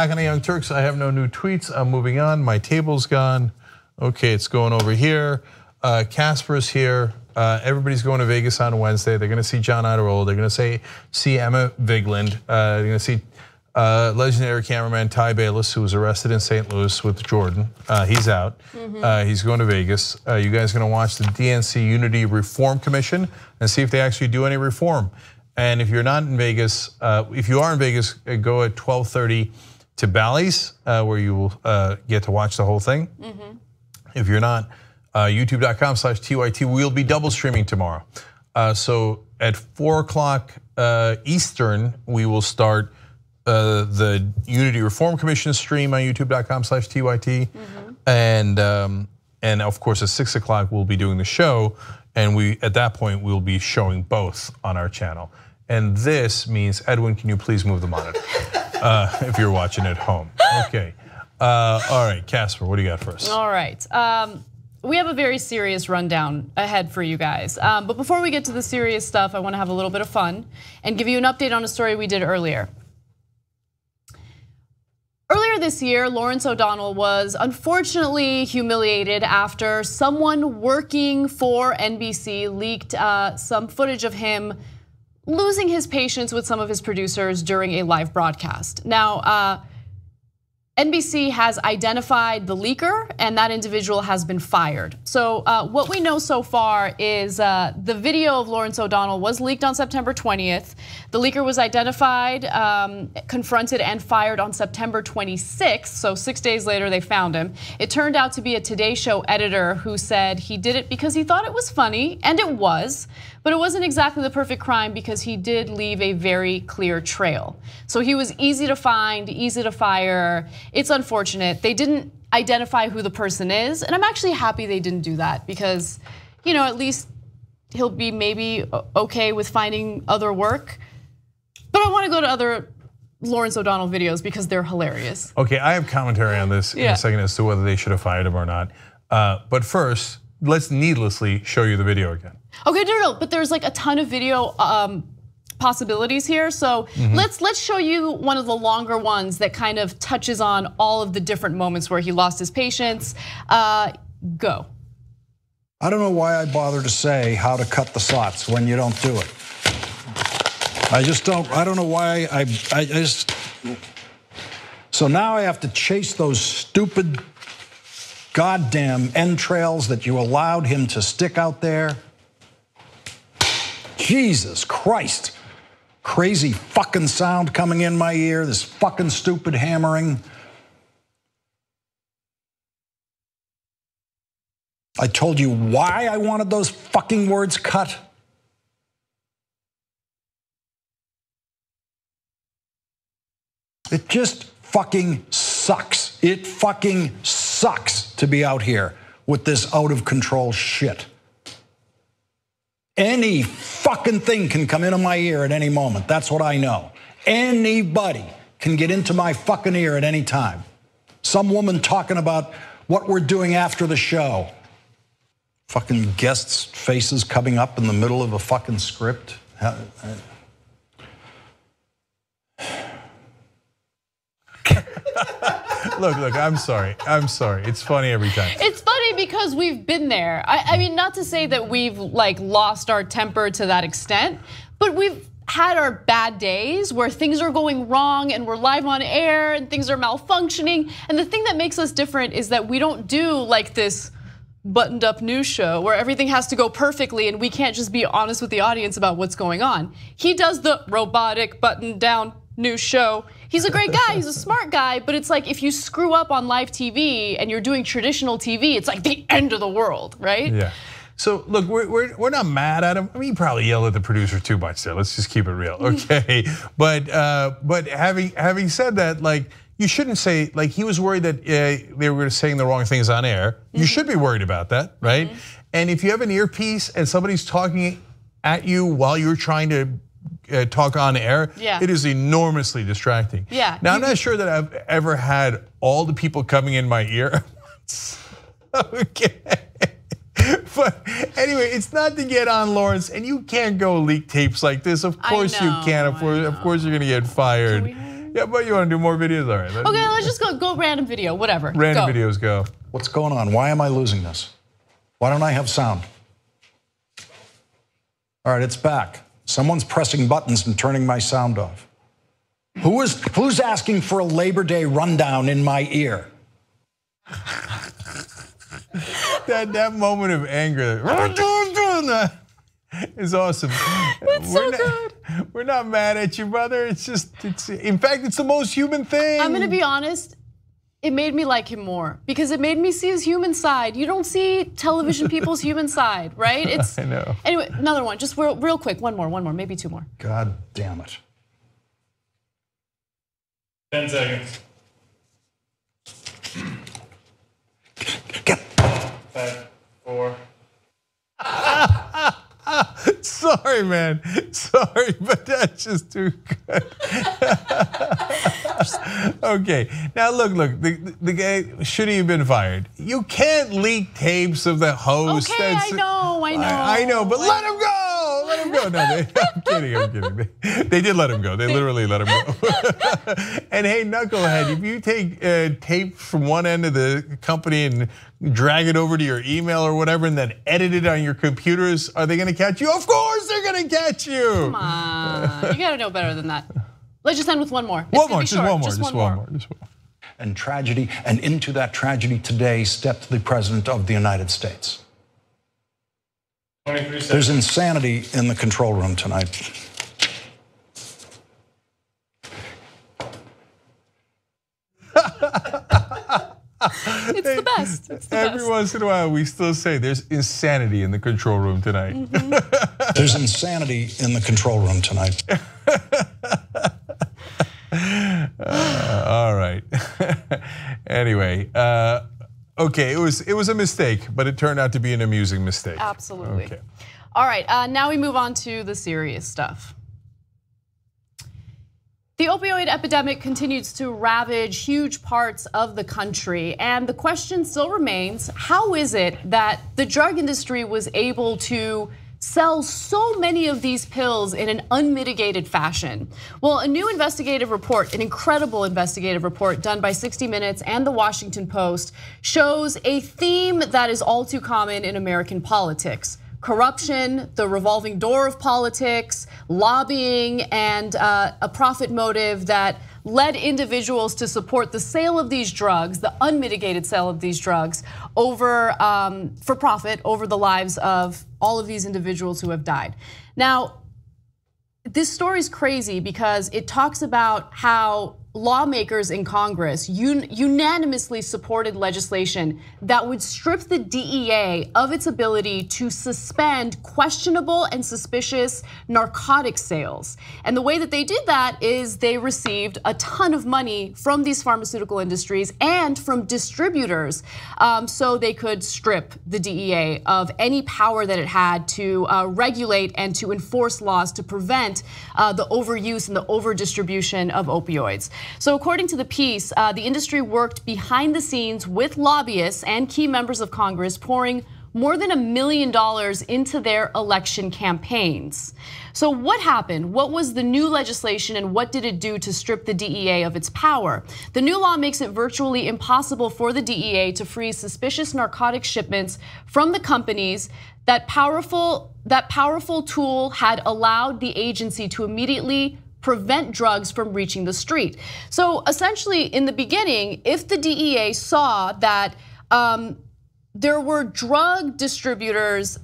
back on the Young Turks. I have no new tweets. I'm moving on. My table's gone. Okay, it's going over here. Casper's here. Everybody's going to Vegas on Wednesday. They're going to see John Iadarola. They're going to see Emma Vigeland. They're going to see legendary cameraman Ty Bayless, who was arrested in St. Louis with Jordan. He's out. He's going to Vegas. You guys are going to watch the DNC Unity Reform Commission and see if they actually do any reform. And if you're not in Vegas, if you are in Vegas, go at 12:30 to Bally's, where you will get to watch the whole thing. If you're not, youtube.com/TYT. We'll be double streaming tomorrow. So at 4 o'clock Eastern, we will start the Unity Reform Commission stream on youtube.com/TYT. And of course at 6 o'clock we'll be doing the show, and at that point we'll be showing both on our channel. And this means, Edwin, can you please move the monitor if you're watching at home? Okay. All right, Casper, what do you got for us? All right. We have a very serious rundown ahead for you guys. But before we get to the serious stuff, I want to have a little bit of fun and give you an update on a story we did earlier. Earlier this year, Lawrence O'Donnell was unfortunately humiliated after someone working for NBC leaked some footage of him losing his patience with some of his producers during a live broadcast. Now, NBC has identified the leaker, and that individual has been fired. So what we know so far is the video of Lawrence O'Donnell was leaked on September 20th. The leaker was identified, confronted, and fired on September 26th. So 6 days later, they found him. It turned out to be a Today Show editor who said he did it because he thought it was funny, and it was. But it wasn't exactly the perfect crime because he did leave a very clear trail. So he was easy to find, easy to fire. It's unfortunate. They didn't identify who the person is, and I'm actually happy they didn't do that because, at least he'll be maybe okay with finding other work. But I want to go to other Lawrence O'Donnell videos because they're hilarious. Okay, I have commentary on this in a second as to whether they should have fired him or not. But first, let's needlessly show you the video again. Okay, no, but there's like a ton of video possibilities here. So let's show you one of the longer ones that kind of touches on all of the different moments where he lost his patience. Go. I don't know why I bother to say how to cut the slots when you don't do it. I just don't. I don't know why I just. So now I have to chase those stupid goddamn entrails that you allowed him to stick out there. Jesus Christ. Crazy fucking sound coming in my ear, this fucking stupid hammering. I told you why I wanted those fucking words cut. It just fucking sucks. It fucking sucks to be out here with this out of control shit. Any fucking thing can come into my ear at any moment. That's what I know. Anybody can get into my fucking ear at any time. Some woman talking about what we're doing after the show. Fucking guests' faces coming up in the middle of a fucking script. Look, I'm sorry. It's funny every time. It's funny because we've been there. I mean, not to say that we've lost our temper to that extent, but we've had our bad days where things are going wrong and we're live on air and things are malfunctioning. And the thing that makes us different is that we don't do this buttoned up news show where everything has to go perfectly and we can't just be honest with the audience about what's going on. He does the robotic buttoned down news show. He's a great guy, he's a smart guy, but it's like if you screw up on live TV and you're doing traditional TV, it's like the end of the world, right? Yeah. So look, we're not mad at him. I mean, he probably yelled at the producer too much there. Let's just keep it real, okay? But having said that, you shouldn't say, he was worried that they were saying the wrong things on air. You should be worried about that, right? And if you have an earpiece and somebody's talking at you while you're trying to talk on air, it is enormously distracting. Yeah. Now, I'm not sure that I've ever had all the people coming in my ear. Okay. But anyway, it's not to get on Lawrence, and you can't go leak tapes like this. Of course you can't. Of course you're gonna get fired. Yeah, but you want to do more videos? All right. Okay, let's just go random video, whatever. Random videos, go. What's going on? Why am I losing this? Why don't I have sound? All right, it's back. Someone's pressing buttons and turning my sound off. Who's asking for a Labor Day rundown in my ear? that moment of anger is awesome. It's so good. We're not mad at you, brother. It's in fact, it's the most human thing. I'm gonna be honest. It made me like him more because it made me see his human side. You don't see television people's human side, right? I know. Anyway, another one, just real quick. One more, maybe two more. God damn it. 10 seconds. 5, 4. Sorry, man. Sorry, but that's just too good. Okay, now look. The guy should he have been fired? You can't leak tapes of the host. Okay, I know. I know, but let him go. Let him go. No, I'm kidding. They did let him go. They literally let him go. And hey, knucklehead, if you take tape from one end of the company and drag it over to your email or whatever, and then edit it on your computers, are they going to catch you? Of course, they're going to catch you. Come on, you got to know better than that. Let's just end with one more. Just one more. And tragedy, and into that tragedy today stepped the President of the United States. 23 seconds. There's insanity in the control room tonight. It's the best. Every once in a while, we still say there's insanity in the control room tonight. There's insanity in the control room tonight. All right. Anyway, okay, it was a mistake, but it turned out to be an amusing mistake. Absolutely. Okay. All right, now we move on to the serious stuff. The opioid epidemic continues to ravage huge parts of the country, and the question still remains, how is it that the drug industry was able to sell so many of these pills in an unmitigated fashion? Well, a new investigative report, an incredible investigative report done by 60 Minutes and the Washington Post, shows a theme that is all too common in American politics. Corruption, the revolving door of politics, lobbying, and a profit motive that led individuals to support the sale of these drugs, the unmitigated sale of these drugs, over for profit over the lives of all of these individuals who have died. Now, this story is crazy because it talks about how lawmakers in Congress unanimously supported legislation that would strip the DEA of its ability to suspend questionable and suspicious narcotic sales. And the way that they did that is they received a ton of money from these pharmaceutical industries and from distributors, so they could strip the DEA of any power that it had to regulate and to enforce laws to prevent the overuse and the overdistribution of opioids. So according to the piece, the industry worked behind the scenes with lobbyists and key members of Congress, pouring more than $1 million into their election campaigns. So what happened? What was the new legislation and what did it do to strip the DEA of its power? The new law makes it virtually impossible for the DEA to freeze suspicious narcotic shipments from the companies. That powerful tool had allowed the agency to immediately prevent drugs from reaching the street. So essentially, in the beginning, if the DEA saw that there were drug distributors,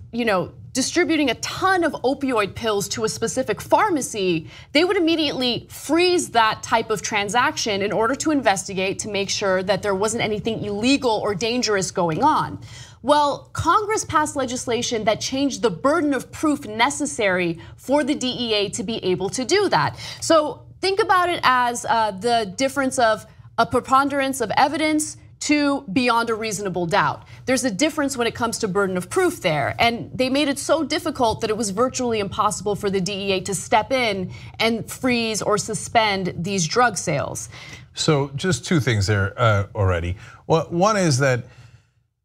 distributing a ton of opioid pills to a specific pharmacy, they would immediately freeze that type of transaction in order to investigate to make sure that there wasn't anything illegal or dangerous going on. Well, Congress passed legislation that changed the burden of proof necessary for the DEA to be able to do that. So think about it as the difference of a preponderance of evidence to beyond a reasonable doubt. There's a difference when it comes to burden of proof there. And they made it so difficult that it was virtually impossible for the DEA to step in and freeze or suspend these drug sales. So just two things there already. Well, one is that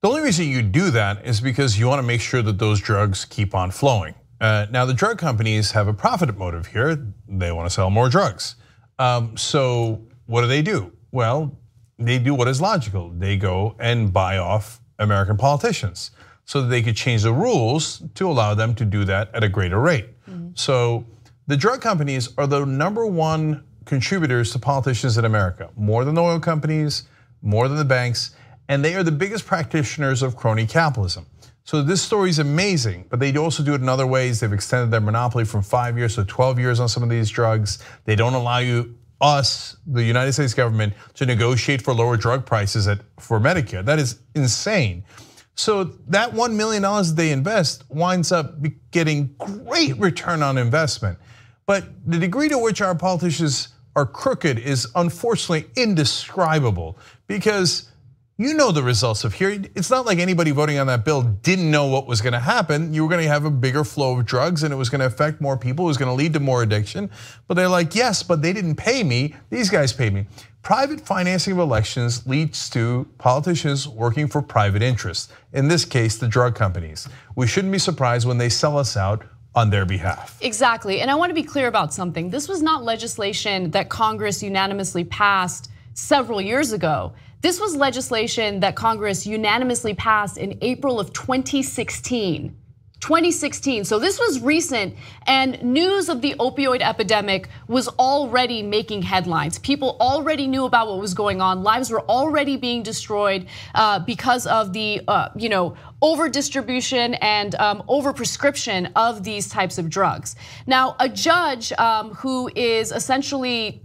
the only reason you do that is because you want to make sure that those drugs keep on flowing. Now the drug companies have a profit motive here. They want to sell more drugs. So what do? Well, they do what is logical. They go and buy off American politicians so that they could change the rules to allow them to do that at a greater rate. So the drug companies are the #1 contributors to politicians in America, more than the oil companies, more than the banks, and they are the biggest practitioners of crony capitalism. So this story is amazing, but they also do it in other ways. They've extended their monopoly from 5 years to 12 years on some of these drugs. They don't allow us, the United States government, to negotiate for lower drug prices for Medicare. That is insane. So that $1 million they invest winds up getting great return on investment. But the degree to which our politicians are crooked is unfortunately indescribable, because you know the results of here. It's not like anybody voting on that bill didn't know what was gonna happen. You were gonna have a bigger flow of drugs and it was gonna affect more people, it was gonna lead to more addiction. But they're like, yes, but they didn't pay me, these guys paid me. Private financing of elections leads to politicians working for private interests. In this case, the drug companies. We shouldn't be surprised when they sell us out on their behalf. Exactly, and I want to be clear about something. This was not legislation that Congress unanimously passed several years ago. This was legislation that Congress unanimously passed in April of 2016. 2016, so this was recent, and news of the opioid epidemic was already making headlines. People already knew about what was going on. Lives were already being destroyed because of the over distribution and over prescription of these types of drugs. Now, a judge who is essentially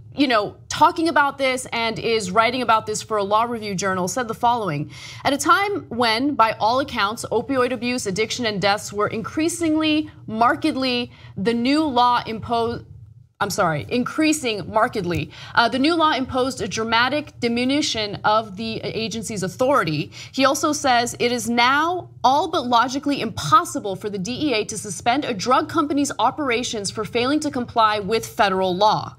talking about this and is writing about this for a law review journal said the following: at a time when, by all accounts, opioid abuse, addiction, and deaths were increasing markedly, the new law imposed a dramatic diminution of the agency's authority. He also says it is now all but logically impossible for the DEA to suspend a drug company's operations for failing to comply with federal law.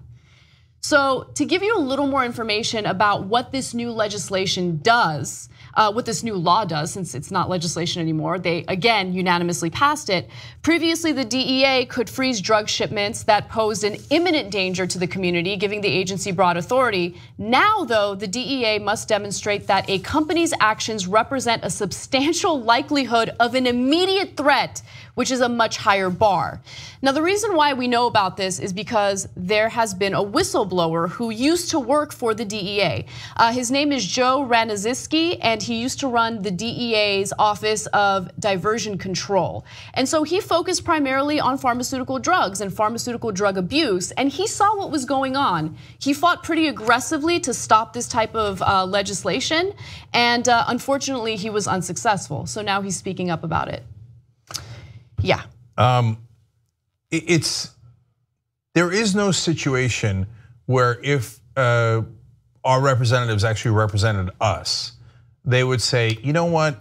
So to give you a little more information about what this new legislation does, what this new law does, since it's not legislation anymore, they again unanimously passed it. Previously, the DEA could freeze drug shipments that posed an imminent danger to the community, giving the agency broad authority. Now, though, the DEA must demonstrate that a company's actions represent a substantial likelihood of an immediate threat, which is a much higher bar. Now, the reason why we know about this is because there has been a whistleblower who used to work for the DEA. His name is Joe Ranaziski, and he used to run the DEA's Office of Diversion Control. And so he focused primarily on pharmaceutical drugs and pharmaceutical drug abuse, and he saw what was going on. He fought pretty aggressively to stop this type of legislation, and unfortunately, he was unsuccessful. So now he's speaking up about it. Yeah. There is no situation where if our representatives actually represented us, they would say, you know what,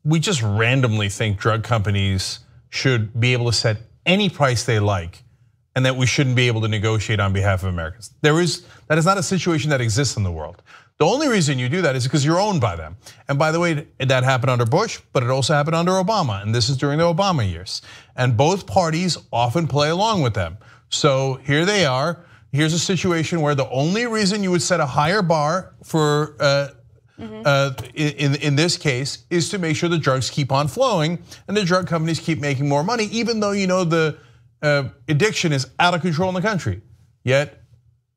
we just randomly think drug companies should be able to set any price they like, and that we shouldn't be able to negotiate on behalf of Americans. That is not a situation that exists in the world. The only reason you do that is because you're owned by them. And by the way, that happened under Bush, but it also happened under Obama, and this is during the Obama years. And both parties often play along with them. So here they are. Here's a situation where the only reason you would set a higher bar for in this case is to make sure the drugs keep on flowing and the drug companies keep making more money, even though you know the addiction is out of control in the country. Yet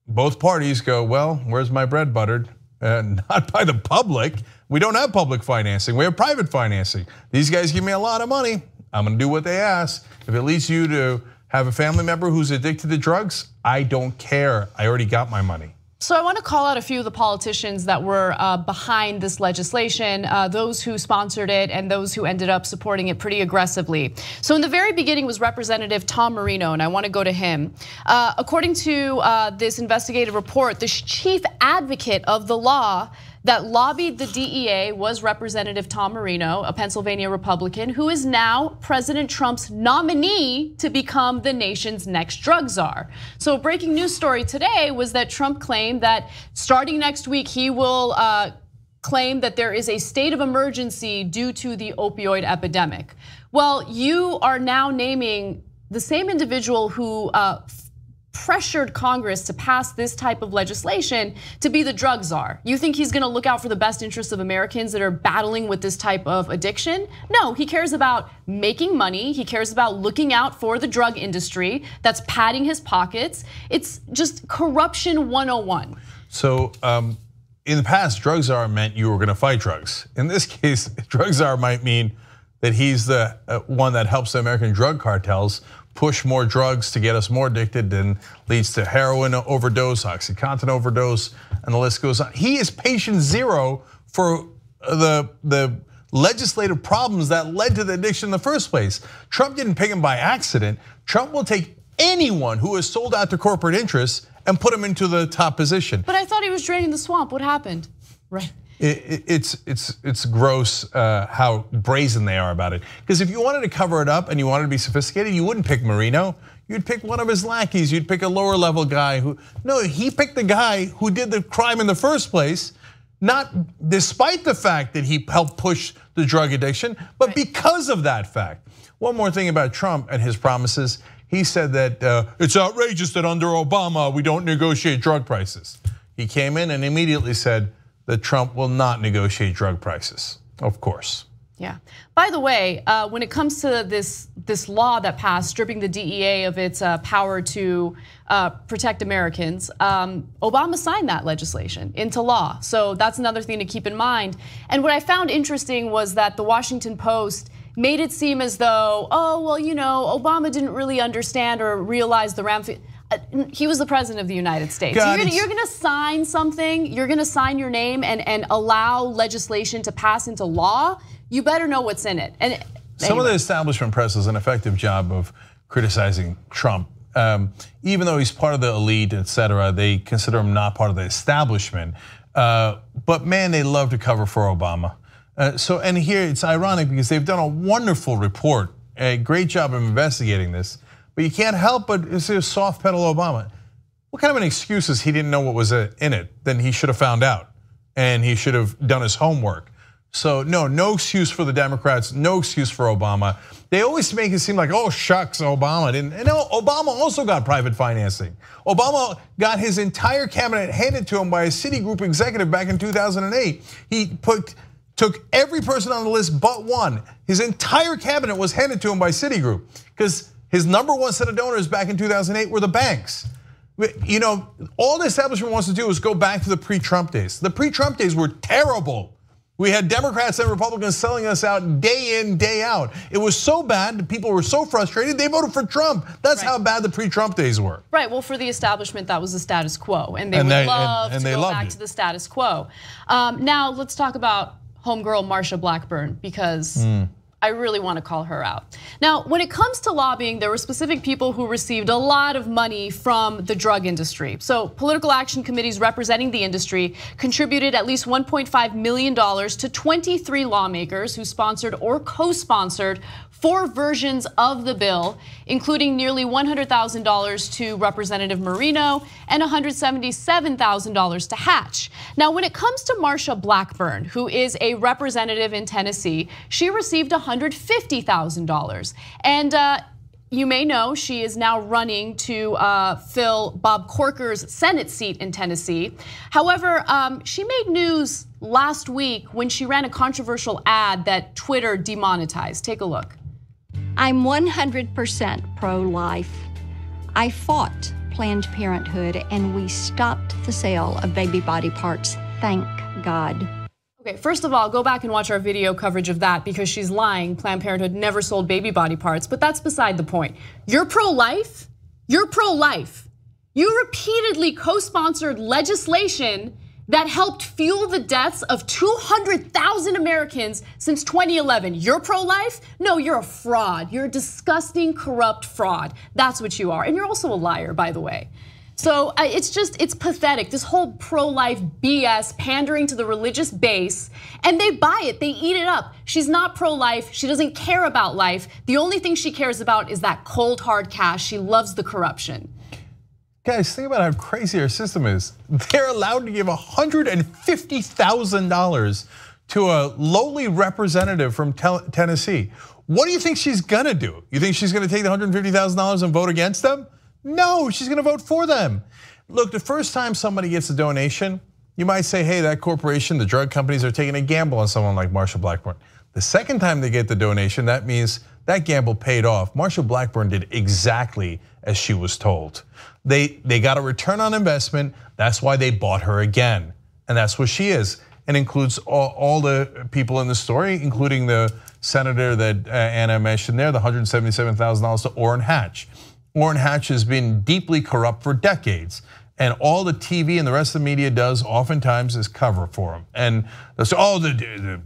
both parties go, well, where's my bread buttered? Not by the public. We don't have public financing, we have private financing. These guys give me a lot of money, I'm gonna do what they ask. If it leads you to have a family member who's addicted to drugs, I don't care, I already got my money. So I want to call out a few of the politicians that were behind this legislation, those who sponsored it and those who ended up supporting it pretty aggressively. So in the very beginning was Representative Tom Marino, and I want to go to him. According to this investigative report, the chief advocate of the law that lobbied the DEA was Representative Tom Marino, a Pennsylvania Republican, who is now President Trump's nominee to become the nation's next drug czar. So a breaking news story today was that Trump claimed that starting next week, he will claim that there is a state of emergency due to the opioid epidemic. Well, you are now naming the same individual who pressured Congress to pass this type of legislation to be the drug czar. You think he's gonna look out for the best interests of Americans that are battling with this type of addiction? No, he cares about making money. He cares about looking out for the drug industry that's padding his pockets. It's just corruption 101. So in the past, drug czar meant you were gonna fight drugs. In this case, drug czar might mean that he's the one that helps the American drug cartels push more drugs to get us more addicted and leads to heroin overdose, OxyContin overdose, and the list goes on. He is patient zero for the legislative problems that led to the addiction in the first place. Trump didn't pick him by accident. Trump will take anyone who is sold out to corporate interests and put him into the top position. But I thought he was draining the swamp. What happened? Right. It's gross how brazen they are about it. Because if you wanted to cover it up and you wanted to be sophisticated, you wouldn't pick Marino. You'd pick one of his lackeys. You'd pick a lower level guy who. No, he picked the guy who did the crime in the first place, not despite the fact that he helped push the drug addiction, but because of that fact. One more thing about Trump and his promises. He said that it's outrageous that under Obama we don't negotiate drug prices. He came in and immediately said that Trump will not negotiate drug prices, of course. Yeah. By the way, when it comes to this law that passed, stripping the DEA of its power to protect Americans, Obama signed that legislation into law. So that's another thing to keep in mind. And what I found interesting was that the Washington Post made it seem as though, oh, well, you know, Obama didn't really understand or realize the ramifications. He was the president of the United States. You're gonna sign something, you're gonna sign your name and allow legislation to pass into law, you better know what's in it. And some of the establishment press does an effective job of criticizing Trump. Even though he's part of the elite, et cetera, they consider him not part of the establishment. But man, they love to cover for Obama. And here it's ironic because they've done a wonderful report, a great job of investigating this. But you can't help but soft pedal Obama. What kind of an excuse is he didn't know what was in it? Then he should have found out, and he should have done his homework. So no excuse for the Democrats, no excuse for Obama. They always make it seem like, oh shucks, Obama didn't. And no, Obama also got private financing. Obama got his entire cabinet handed to him by a Citigroup executive back in 2008. He took every person on the list but one. His entire cabinet was handed to him by Citigroup because his number one set of donors back in 2008 were the banks. You know, all the establishment wants to do is go back to the pre-Trump days. The pre-Trump days were terrible. We had Democrats and Republicans selling us out day in, day out. It was so bad, people were so frustrated, they voted for Trump. That's how bad the pre-Trump days were. Right, well, for the establishment, that was the status quo. And they would love to go back to the status quo. Now, let's talk about homegirl Marsha Blackburn, because I really want to call her out. Now, when it comes to lobbying, there were specific people who received a lot of money from the drug industry. So political action committees representing the industry contributed at least $1.5 million to 23 lawmakers who sponsored or co-sponsored 4 versions of the bill, including nearly $100,000 to Representative Marino and $177,000 to Hatch. Now, when it comes to Marsha Blackburn, who is a representative in Tennessee, she received $150,000. And you may know she is now running to fill Bob Corker's Senate seat in Tennessee. However, she made news last week when she ran a controversial ad that Twitter demonetized. Take a look. I'm 100% pro-life. I fought Planned Parenthood and we stopped the sale of baby body parts, thank God. Okay, first of all, go back and watch our video coverage of that because she's lying. Planned Parenthood never sold baby body parts, but that's beside the point. You're pro-life? You're pro-life. You repeatedly co-sponsored legislation that helped fuel the deaths of 200,000 Americans since 2011. You're pro-life? No, you're a fraud. You're a disgusting, corrupt fraud. That's what you are. And you're also a liar, by the way. So it's pathetic, this whole pro-life BS pandering to the religious base, and they buy it, they eat it up. She's not pro-life, she doesn't care about life. The only thing she cares about is that cold hard cash. She loves the corruption. Guys, think about how crazy our system is. They're allowed to give $150,000 to a lowly representative from Tennessee. What do you think she's gonna do? You think she's gonna take the $150,000 and vote against them? No, she's gonna vote for them. Look, the first time somebody gets a donation, you might say, hey, that corporation, the drug companies are taking a gamble on someone like Marsha Blackburn. The second time they get the donation, that means that gamble paid off. Marsha Blackburn did exactly as she was told. They got a return on investment, that's why they bought her again. And that's what she is. And includes all the people in the story, including the senator that Anna mentioned there, the $177,000 to Orrin Hatch. Orrin Hatch has been deeply corrupt for decades. And all the TV and the rest of the media does oftentimes is cover for him. And they say, oh, the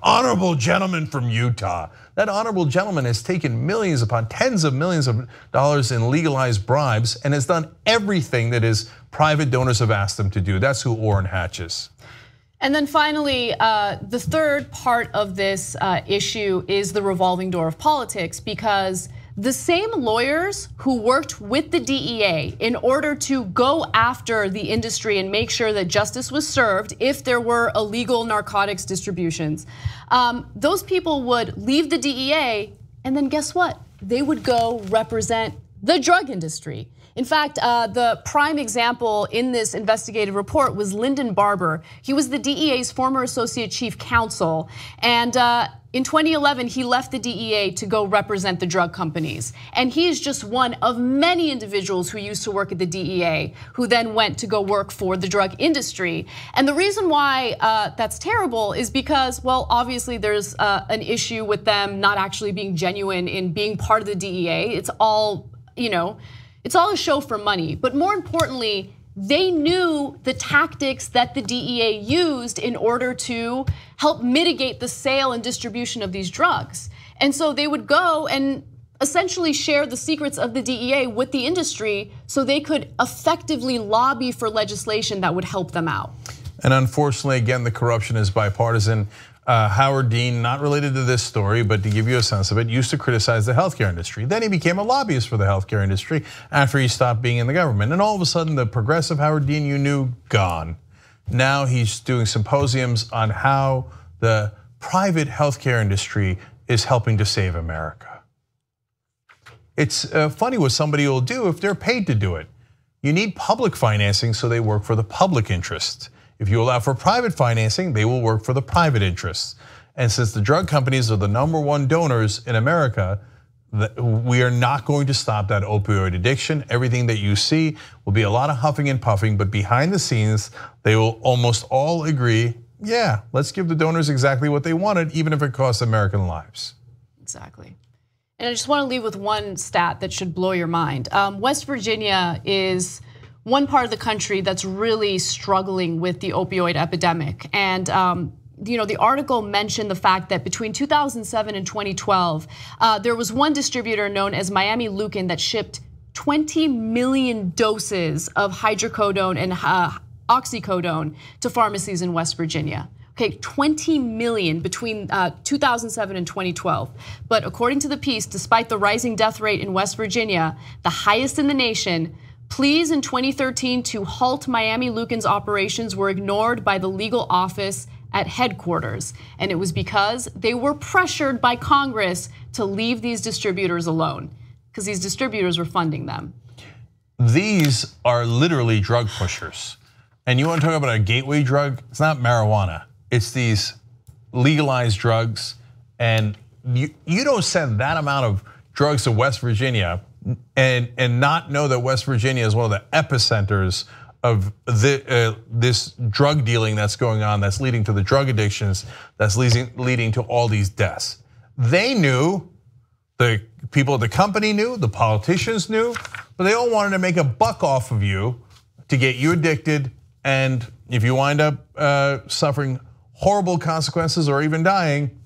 honorable gentleman from Utah. That honorable gentleman has taken millions upon tens of millions of dollars in legalized bribes and has done everything that his private donors have asked him to do. That's who Orrin Hatch is. And then finally, the third part of this issue is the revolving door of politics, because the same lawyers who worked with the DEA in order to go after the industry and make sure that justice was served if there were illegal narcotics distributions, those people would leave the DEA, and then guess what? They would go represent the drug industry. In fact, the prime example in this investigative report was Lyndon Barber. He was the DEA's former associate chief counsel, and in 2011, he left the DEA to go represent the drug companies. And he is just one of many individuals who used to work at the DEA, who then went to go work for the drug industry. And the reason why that's terrible is because, well, obviously there's an issue with them not actually being genuine in being part of the DEA. It's all, it's all a show for money. But more importantly, they knew the tactics that the DEA used in order to help mitigate the sale and distribution of these drugs. And so they would go and essentially share the secrets of the DEA with the industry so they could effectively lobby for legislation that would help them out. And unfortunately, again, the corruption is bipartisan. Howard Dean, not related to this story, but to give you a sense of it, used to criticize the healthcare industry. Then he became a lobbyist for the healthcare industry after he stopped being in the government. And all of a sudden, the progressive Howard Dean you knew, gone. Now he's doing symposiums on how the private healthcare industry is helping to save America. It's funny what somebody will do if they're paid to do it. You need public financing so they work for the public interest. If you allow for private financing, they will work for the private interests. And since the drug companies are the #1 donors in America, we are not going to stop that opioid addiction. Everything that you see will be a lot of huffing and puffing, but behind the scenes, they will almost all agree, yeah, let's give the donors exactly what they wanted, even if it costs American lives. Exactly. And I just want to leave with one stat that should blow your mind. West Virginia is one part of the country that's really struggling with the opioid epidemic. And the article mentioned the fact that between 2007 and 2012, there was one distributor known as Miami Lucan that shipped 20 million doses of hydrocodone and oxycodone to pharmacies in West Virginia. Okay, 20 million between 2007 and 2012. But according to the piece, despite the rising death rate in West Virginia, the highest in the nation, pleas in 2013 to halt Miami Lucan's operations were ignored by the legal office at headquarters. And it was because they were pressured by Congress to leave these distributors alone, because these distributors were funding them. These are literally drug pushers. And you want to talk about a gateway drug? It's not marijuana. It's these legalized drugs. And you don't send that amount of drugs to West Virginia and not know that West Virginia is one of the epicenters of this drug dealing that's going on, that's leading to the drug addictions, that's leading to all these deaths. They knew, the people at the company knew, the politicians knew, but they all wanted to make a buck off of you to get you addicted. And if you wind up suffering horrible consequences or even dying,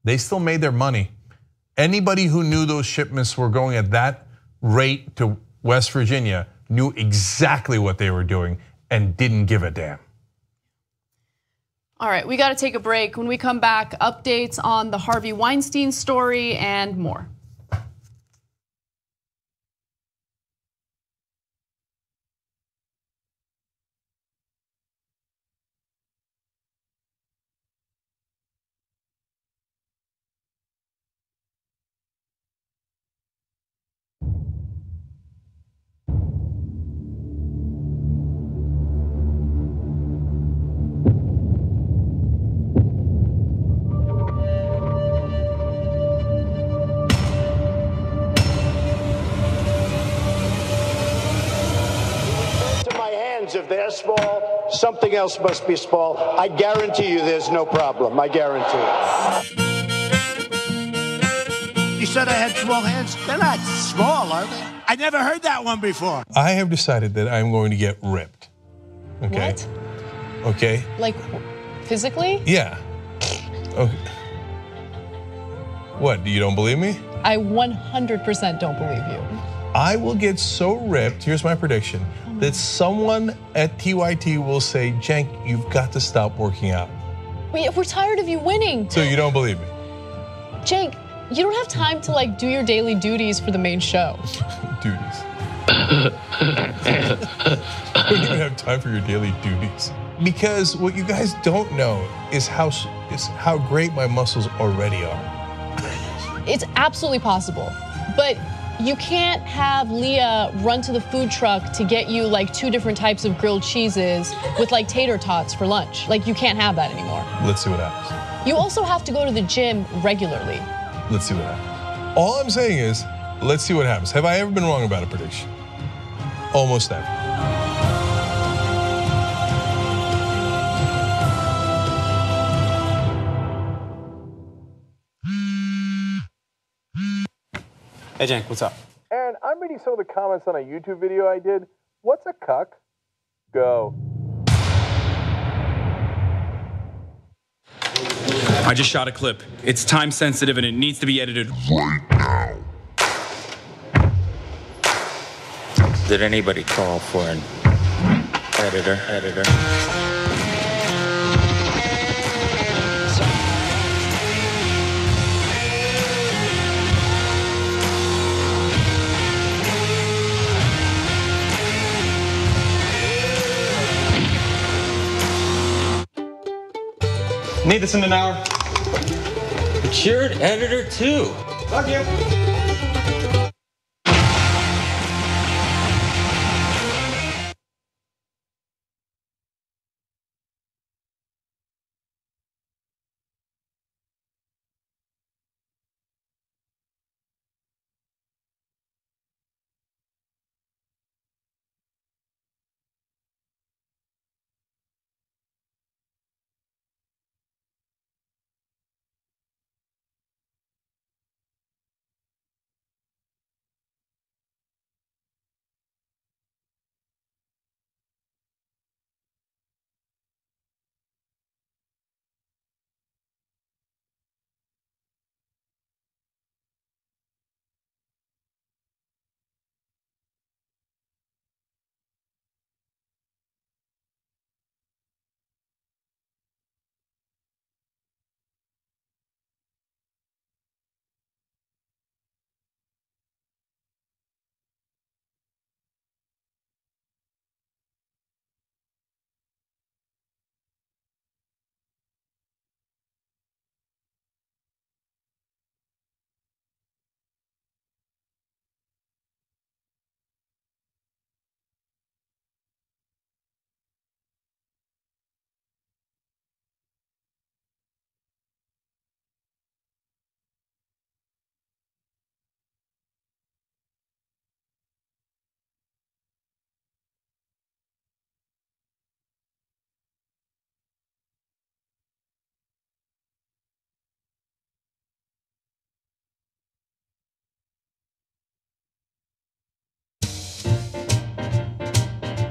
they still made their money. Anybody who knew those shipments were going at that rate to West Virginia knew exactly what they were doing and didn't give a damn. All right, we got to take a break. When we come back, updates on the Harvey Weinstein story and more. they're small, something else must be small. I guarantee you there's no problem. I guarantee it. You said I had small hands. They're not small, are they? I never heard that one before. I have decided that I'm going to get ripped. Okay. What? Okay. Like physically? Yeah. Okay. What? You don't believe me? I 100% don't believe you. I will get so ripped, here's my prediction, that someone at TYT will say, Cenk, you've got to stop working out. We're tired of you winning. So you don't believe me? Cenk, you don't have time to like do your daily duties for the main show. Duties. You don't even have time for your daily duties. Because what you guys don't know is how great my muscles already are. It's absolutely possible, but you can't have Leah run to the food truck to get you like 2 different types of grilled cheeses with like tater tots for lunch. Like you can't have that anymore. Let's see what happens. You also have to go to the gym regularly. Let's see what happens. All I'm saying is, let's see what happens. Have I ever been wrong about a prediction? Almost ever. Hey, Cenk, what's up? Aaron, I'm reading some of the comments on a YouTube video I did. What's a cuck? Go. I just shot a clip. It's time sensitive and it needs to be edited right now. Did anybody call for an editor? Need this in an hour. But you're an editor too. Fuck you.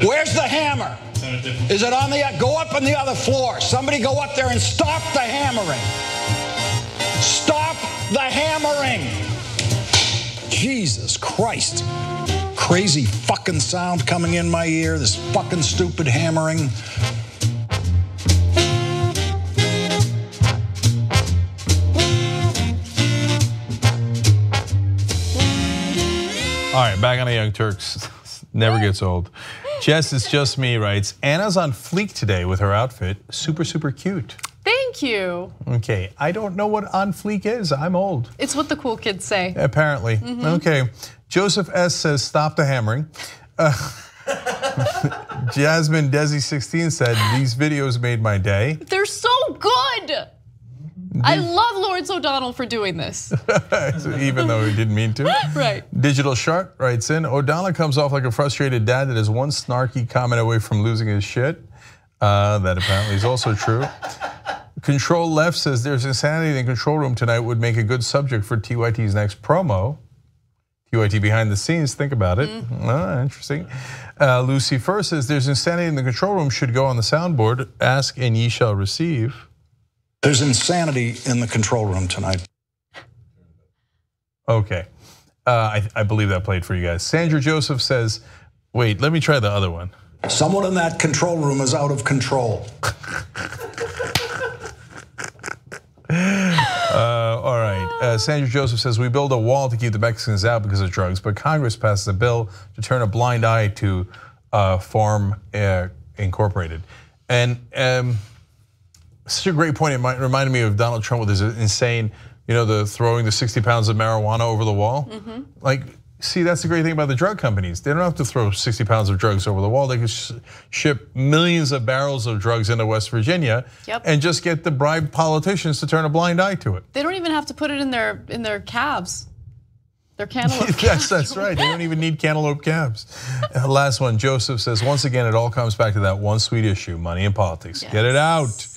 Where's the hammer? Is it on the, go up on the other floor. Somebody go up there and stop the hammering. Stop the hammering. Jesus Christ. Crazy fucking sound coming in my ear, this fucking stupid hammering. All right, back on the Young Turks. Never gets old. Jess, it's just me, writes, Anna's on fleek today with her outfit. Super, super cute. Thank you. Okay, I don't know what on fleek is. I'm old. It's what the cool kids say. Apparently. Okay. Joseph S. says, stop the hammering. Jasmine Desi 16 said, these videos made my day. They're so good. I love Lawrence O'Donnell for doing this. Even though he didn't mean to. Right. Digital Shark writes in, O'Donnell comes off like a frustrated dad that is one snarky comment away from losing his shit. That apparently is also true. Control Left says there's insanity in the control room tonight would make a good subject for TYT's next promo. TYT behind the scenes, think about it. Interesting. Lucy First says there's insanity in the control room should go on the soundboard. Ask and ye shall receive. There's insanity in the control room tonight. Okay, I believe that played for you guys. Sandra Joseph says, wait, let me try the other one. Someone in that control room is out of control. All right, Sandra Joseph says, we build a wall to keep the Mexicans out because of drugs, but Congress passes a bill to turn a blind eye to Farm Incorporated. And such a great point, it reminded me of Donald Trump with his insane, the throwing the 60 pounds of marijuana over the wall. Like, see, that's the great thing about the drug companies. They don't have to throw 60 pounds of drugs over the wall. They can ship millions of barrels of drugs into West Virginia and just get the bribed politicians to turn a blind eye to it. They don't even have to put it in their calves. Their cantaloupe calves. That's right. They don't even need cantaloupe calves. Last one, Joseph says, once again, it all comes back to that one sweet issue, money and politics. Yes. Get it out.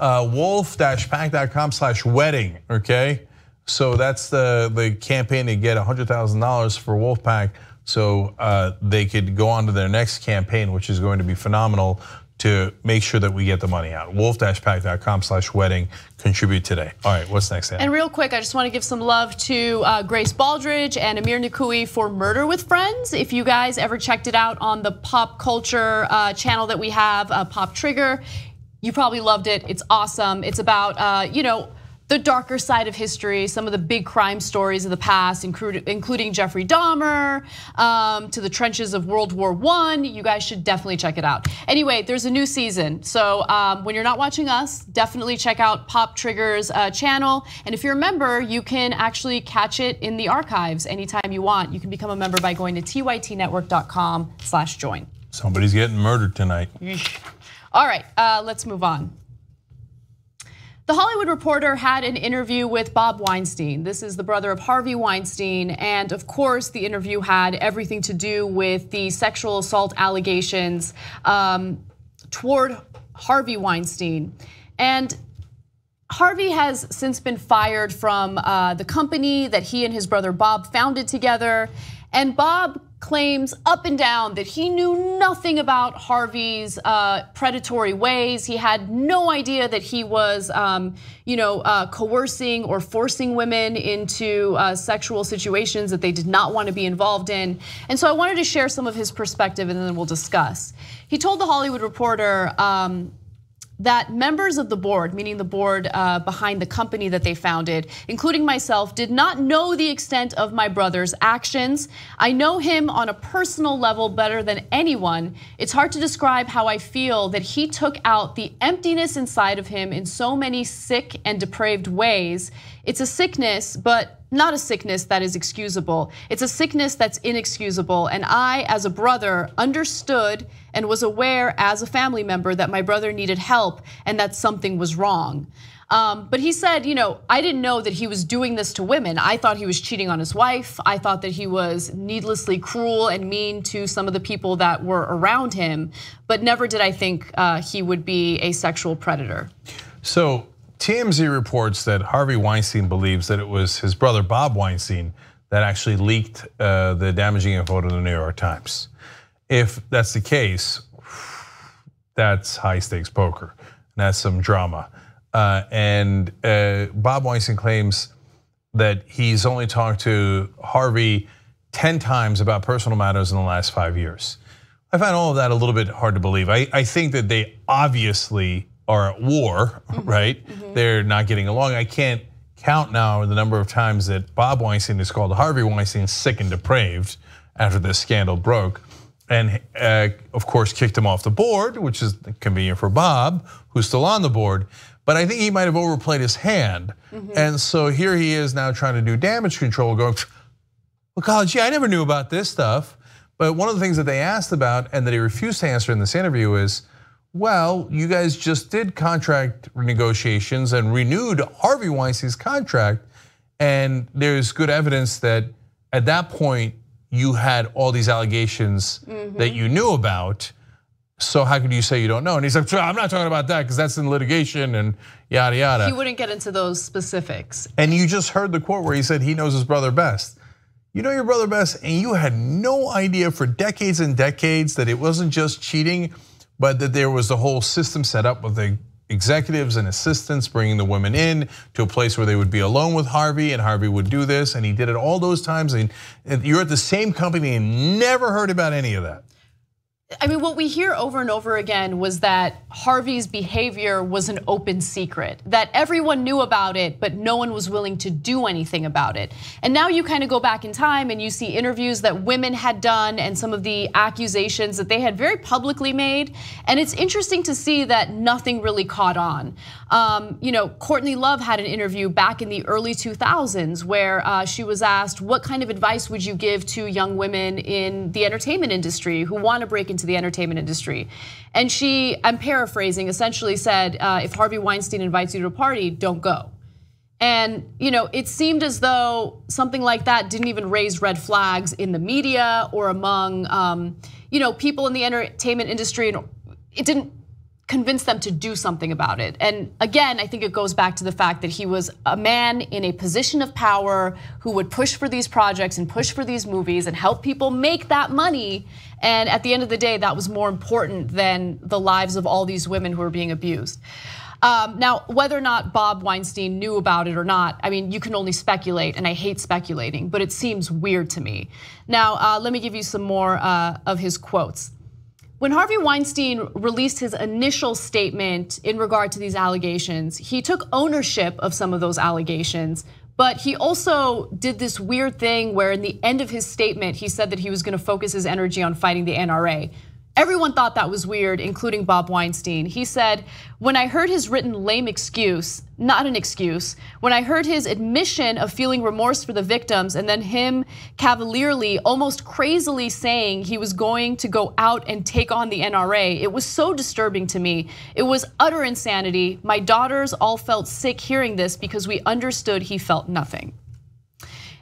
Wolf-pack.com/wedding, okay? So that's the campaign to get $100,000 for Wolfpack so they could go on to their next campaign, which is going to be phenomenal to make sure that we get the money out. Wolf-pack.com/wedding, contribute today. All right, what's next, Anna? And real quick, I just want to give some love to Grace Baldridge and Amir Nakui for Murder with Friends. If you guys ever checked it out on the pop culture channel that we have, Pop Trigger, you probably loved it. It's awesome. It's about, the darker side of history, some of the big crime stories of the past, including Jeffrey Dahmer, to the trenches of World War I. You guys should definitely check it out. Anyway, there's a new season. So when you're not watching us, definitely check out Pop Trigger's channel. And if you're a member, you can actually catch it in the archives anytime you want. You can become a member by going to tytnetwork.com/join. Somebody's getting murdered tonight. All right, let's move on. The Hollywood Reporter had an interview with Bob Weinstein. This is the brother of Harvey Weinstein. And of course, the interview had everything to do with the sexual assault allegations toward Harvey Weinstein. And Harvey has since been fired from the company that he and his brother Bob founded together. And Bob claims up and down that he knew nothing about Harvey's predatory ways. He had no idea that he was, coercing or forcing women into sexual situations that they did not want to be involved in. And so I wanted to share some of his perspective, and then we'll discuss. He told the Hollywood Reporter that members of the board, meaning the board behind the company that they founded, including myself, did not know the extent of my brother's actions. I know him on a personal level better than anyone. It's hard to describe how I feel that he took out the emptiness inside of him in so many sick and depraved ways. It's a sickness, but not a sickness that is excusable. It's a sickness that's inexcusable. And I, as a brother, understood and was aware as a family member that my brother needed help and that something was wrong. But he said, I didn't know that he was doing this to women. I thought he was cheating on his wife. I thought that he was needlessly cruel and mean to some of the people that were around him. But never did I think he would be a sexual predator. So TMZ reports that Harvey Weinstein believes that it was his brother Bob Weinstein that actually leaked the damaging info to the New York Times. If that's the case, that's high stakes poker. That's some drama. And Bob Weinstein claims that he's only talked to Harvey 10 times about personal matters in the last 5 years. I find all of that a little bit hard to believe. I think that they obviously are at war, right? They're not getting along. I can't count now the number of times that Bob Weinstein has called Harvey Weinstein sick and depraved after this scandal broke. And of course, kicked him off the board, which is convenient for Bob, who's still on the board. But I think he might have overplayed his hand. And so here he is now trying to do damage control, going, well, college, I never knew about this stuff. But one of the things that they asked about and that he refused to answer in this interview is, well, you guys just did contract negotiations and renewed Harvey Weinstein's contract, and there's good evidence that at that point you had all these allegations that you knew about. So how could you say you don't know? And he's like, I'm not talking about that because that's in litigation and yada yada. He wouldn't get into those specifics. And you just heard the quote where he said he knows his brother best. You know your brother best, and you had no idea for decades and decades that it wasn't just cheating, but that there was the whole system set up with the executives and assistants bringing the women in to a place where they would be alone with Harvey, and Harvey would do this, and he did it all those times. And you're at the same company and never heard about any of that. I mean, what we hear over and over again was that Harvey's behavior was an open secret, that everyone knew about it, but no one was willing to do anything about it. And now you kind of go back in time and you see interviews that women had done and some of the accusations that they had very publicly made. And it's interesting to see that nothing really caught on. Courtney Love had an interview back in the early 2000s where she was asked, what kind of advice would you give to young women in the entertainment industry who want to break into the entertainment industry? And she, I'm paraphrasing, essentially said, if Harvey Weinstein invites you to a party, don't go. And it seemed as though something like that didn't even raise red flags in the media or among people in the entertainment industry, and it didn't convince them to do something about it. And again, I think it goes back to the fact that he was a man in a position of power who would push for these projects and push for these movies and help people make that money. And at the end of the day, that was more important than the lives of all these women who were being abused. Now, whether or not Bob Weinstein knew about it or not, I mean, you can only speculate, and I hate speculating, but it seems weird to me. Now, let me give you some more of his quotes. When Harvey Weinstein released his initial statement in regard to these allegations, he took ownership of some of those allegations, but he also did this weird thing where in the end of his statement, he said that he was gonna focus his energy on fighting the NRA. Everyone thought that was weird, including Bob Weinstein. He said, when I heard his written lame excuse, not an excuse, when I heard his admission of feeling remorse for the victims and then him cavalierly, almost crazily saying he was going to go out and take on the NRA, it was so disturbing to me. It was utter insanity. My daughters all felt sick hearing this because we understood he felt nothing.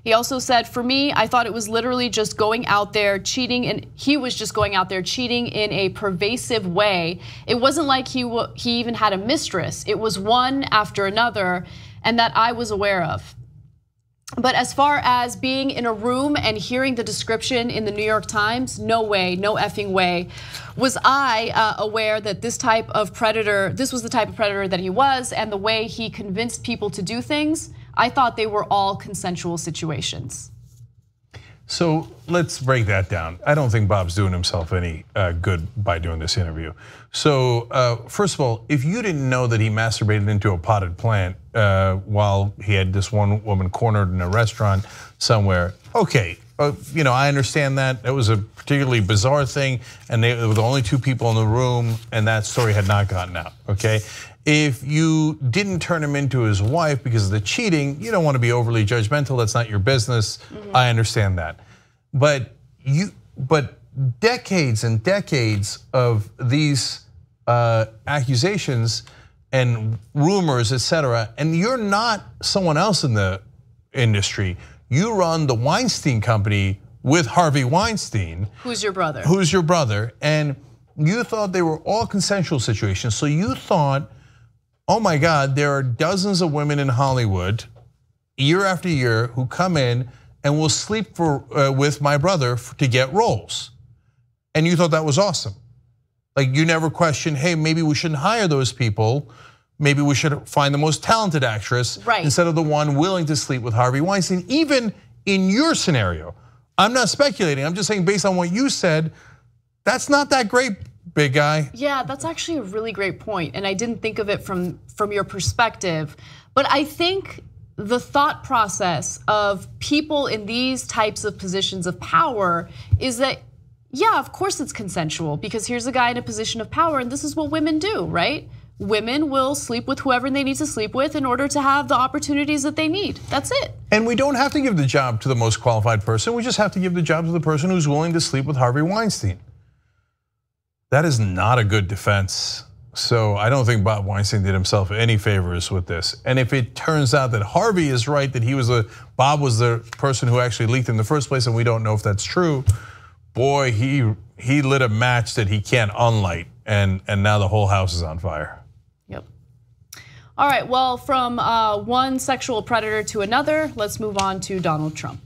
He also said, for me, I thought it was literally just going out there cheating, and he was just going out there cheating in a pervasive way. It wasn't like he even had a mistress. It was one after another, and that I was aware of. But as far as being in a room and hearing the description in the New York Times, no way, no effing way. Was I aware that this type of predator, this was the type of predator that he was, and the way he convinced people to do things? I thought they were all consensual situations. So let's break that down. I don't think Bob's doing himself any good by doing this interview. So first of all, if you didn't know that he masturbated into a potted plant while he had this one woman cornered in a restaurant somewhere, okay, I understand that. It was a particularly bizarre thing, and they were the only two people in the room, and that story had not gotten out, okay? If you didn't turn him into his wife because of the cheating, you don't want to be overly judgmental. That's not your business. I understand that. But decades and decades of these accusations and rumors, etc., and you're not someone else in the industry. You run the Weinstein Company with Harvey Weinstein. Who's your brother? Who's your brother? And you thought they were all consensual situations. So you thought, oh my God, there are dozens of women in Hollywood year after year who come in and will sleep with my brother to get roles. And you thought that was awesome. Like you never questioned, hey, maybe we shouldn't hire those people. Maybe we should find the most talented actress instead of the one willing to sleep with Harvey Weinstein, even in your scenario. I'm not speculating, I'm just saying based on what you said, that's not that great, big guy. Yeah, that's actually a really great point, and I didn't think of it from your perspective. But I think the thought process of people in these types of positions of power is that, yeah, of course it's consensual, because here's a guy in a position of power, and this is what women do, right? Women will sleep with whoever they need to sleep with in order to have the opportunities that they need. That's it. And we don't have to give the job to the most qualified person. We just have to give the job to the person who's willing to sleep with Harvey Weinstein. That is not a good defense. So I don't think Bob Weinstein did himself any favors with this. And if it turns out that Harvey is right, that Bob was the person who actually leaked in the first place, and we don't know if that's true, boy, he lit a match that he can't unlight, and now the whole house is on fire. Yep. All right, well, from one sexual predator to another, let's move on to Donald Trump.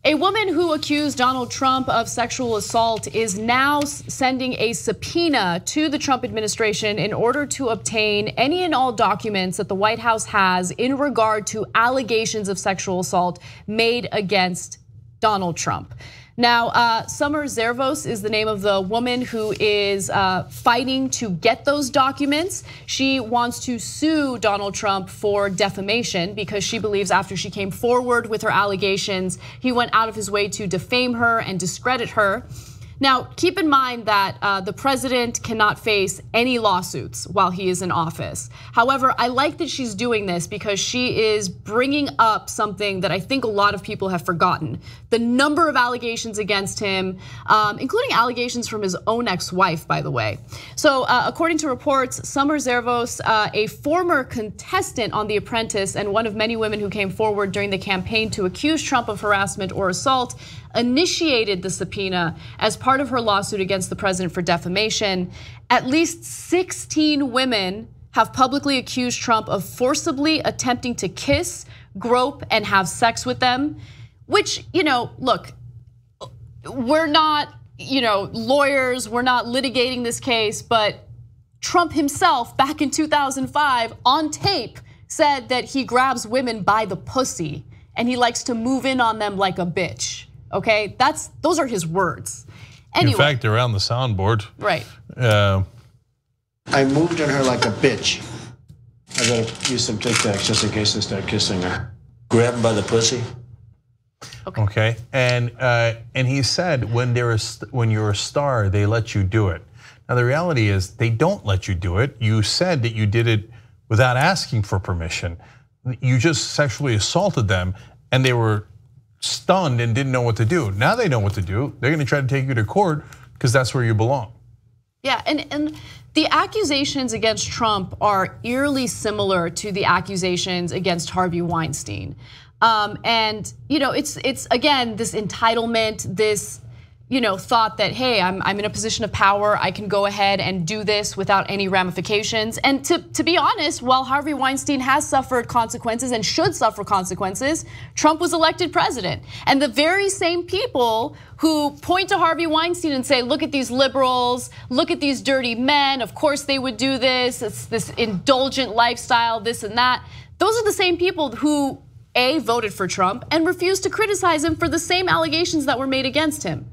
A woman who accused Donald Trump of sexual assault is now sending a subpoena to the Trump administration in order to obtain any and all documents that the White House has in regard to allegations of sexual assault made against Donald Trump. Now, Summer Zervos is the name of the woman who is fighting to get those documents. She wants to sue Donald Trump for defamation because she believes after she came forward with her allegations, he went out of his way to defame her and discredit her. Now, keep in mind that the president cannot face any lawsuits while he is in office. However, I like that she's doing this because she is bringing up something that I think a lot of people have forgotten. The number of allegations against him, including allegations from his own ex-wife, by the way. So according to reports, Summer Zervos, a former contestant on The Apprentice and one of many women who came forward during the campaign to accuse Trump of harassment or assault, initiated the subpoena as part of her lawsuit against the president for defamation. At least 16 women have publicly accused Trump of forcibly attempting to kiss, grope, and have sex with them, which, look, we're not, lawyers, we're not litigating this case, but Trump himself back in 2005 on tape said that he grabs women by the pussy and he likes to move in on them like a bitch. Okay, those are his words. Anyway. In fact, they're on the soundboard. Right. I moved on her like a bitch. I gotta use some Tic Tacs just in case I start kissing her. Grab him by the pussy. Okay, and he said when you're a star, they let you do it. Now the reality is they don't let you do it. You said that you did it without asking for permission. You just sexually assaulted them, and they were stunned and didn't know what to do. Now they know what to do. They're gonna try to take you to court because that's where you belong. Yeah, and the accusations against Trump are eerily similar to the accusations against Harvey Weinstein. And it's again this entitlement, this thought that, hey, I'm in a position of power, I can go ahead and do this without any ramifications. And to be honest, while Harvey Weinstein has suffered consequences and should suffer consequences, Trump was elected president. And the very same people who point to Harvey Weinstein and say, look at these liberals, look at these dirty men, of course they would do this, it's this indulgent lifestyle, this and that. Those are the same people who, A, voted for Trump and refused to criticize him for the same allegations that were made against him.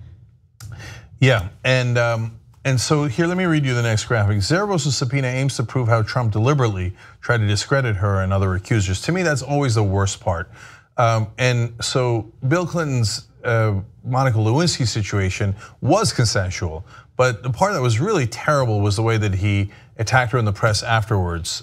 Yeah, and so here, let me read you the next graphic. Zervos' subpoena aims to prove how Trump deliberately tried to discredit her and other accusers. To me, that's always the worst part. And so Bill Clinton's Monica Lewinsky situation was consensual, but the part that was really terrible was the way that he attacked her in the press afterwards,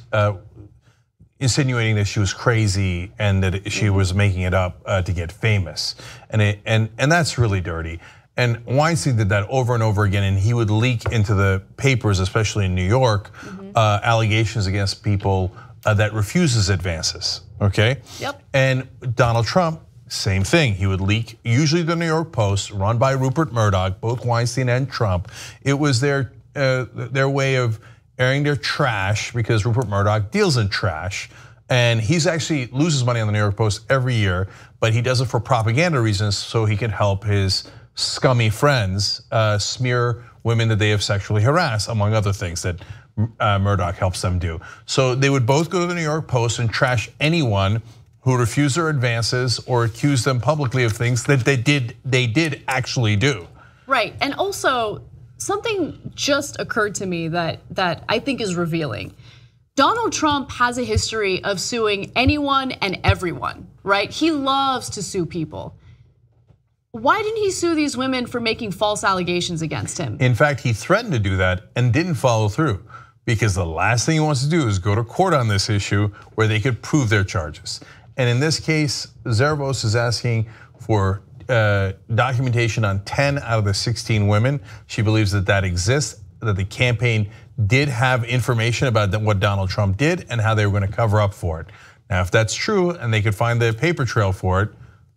insinuating that she was crazy and that she was making it up to get famous, and that's really dirty. And Weinstein did that over and over again, and he would leak into the papers, especially in New York, allegations against people that refuses advances, okay? Yep. And Donald Trump, same thing. He would leak, usually the New York Post, run by Rupert Murdoch, both Weinstein and Trump. It was their way of airing their trash because Rupert Murdoch deals in trash. And he's actually loses money on the New York Post every year, but he does it for propaganda reasons so he can help his scummy friends smear women that they have sexually harassed, among other things that Murdoch helps them do. So they would both go to the New York Post and trash anyone who refused their advances or accused them publicly of things that they did actually do. Right, and also something just occurred to me that I think is revealing. Donald Trump has a history of suing anyone and everyone, right? He loves to sue people. Why didn't he sue these women for making false allegations against him? In fact, he threatened to do that and didn't follow through because the last thing he wants to do is go to court on this issue where they could prove their charges. And in this case, Zervos is asking for documentation on 10 out of the 16 women. She believes that exists, that the campaign did have information about what Donald Trump did and how they were going to cover up for it. Now, if that's true and they could find the paper trail for it,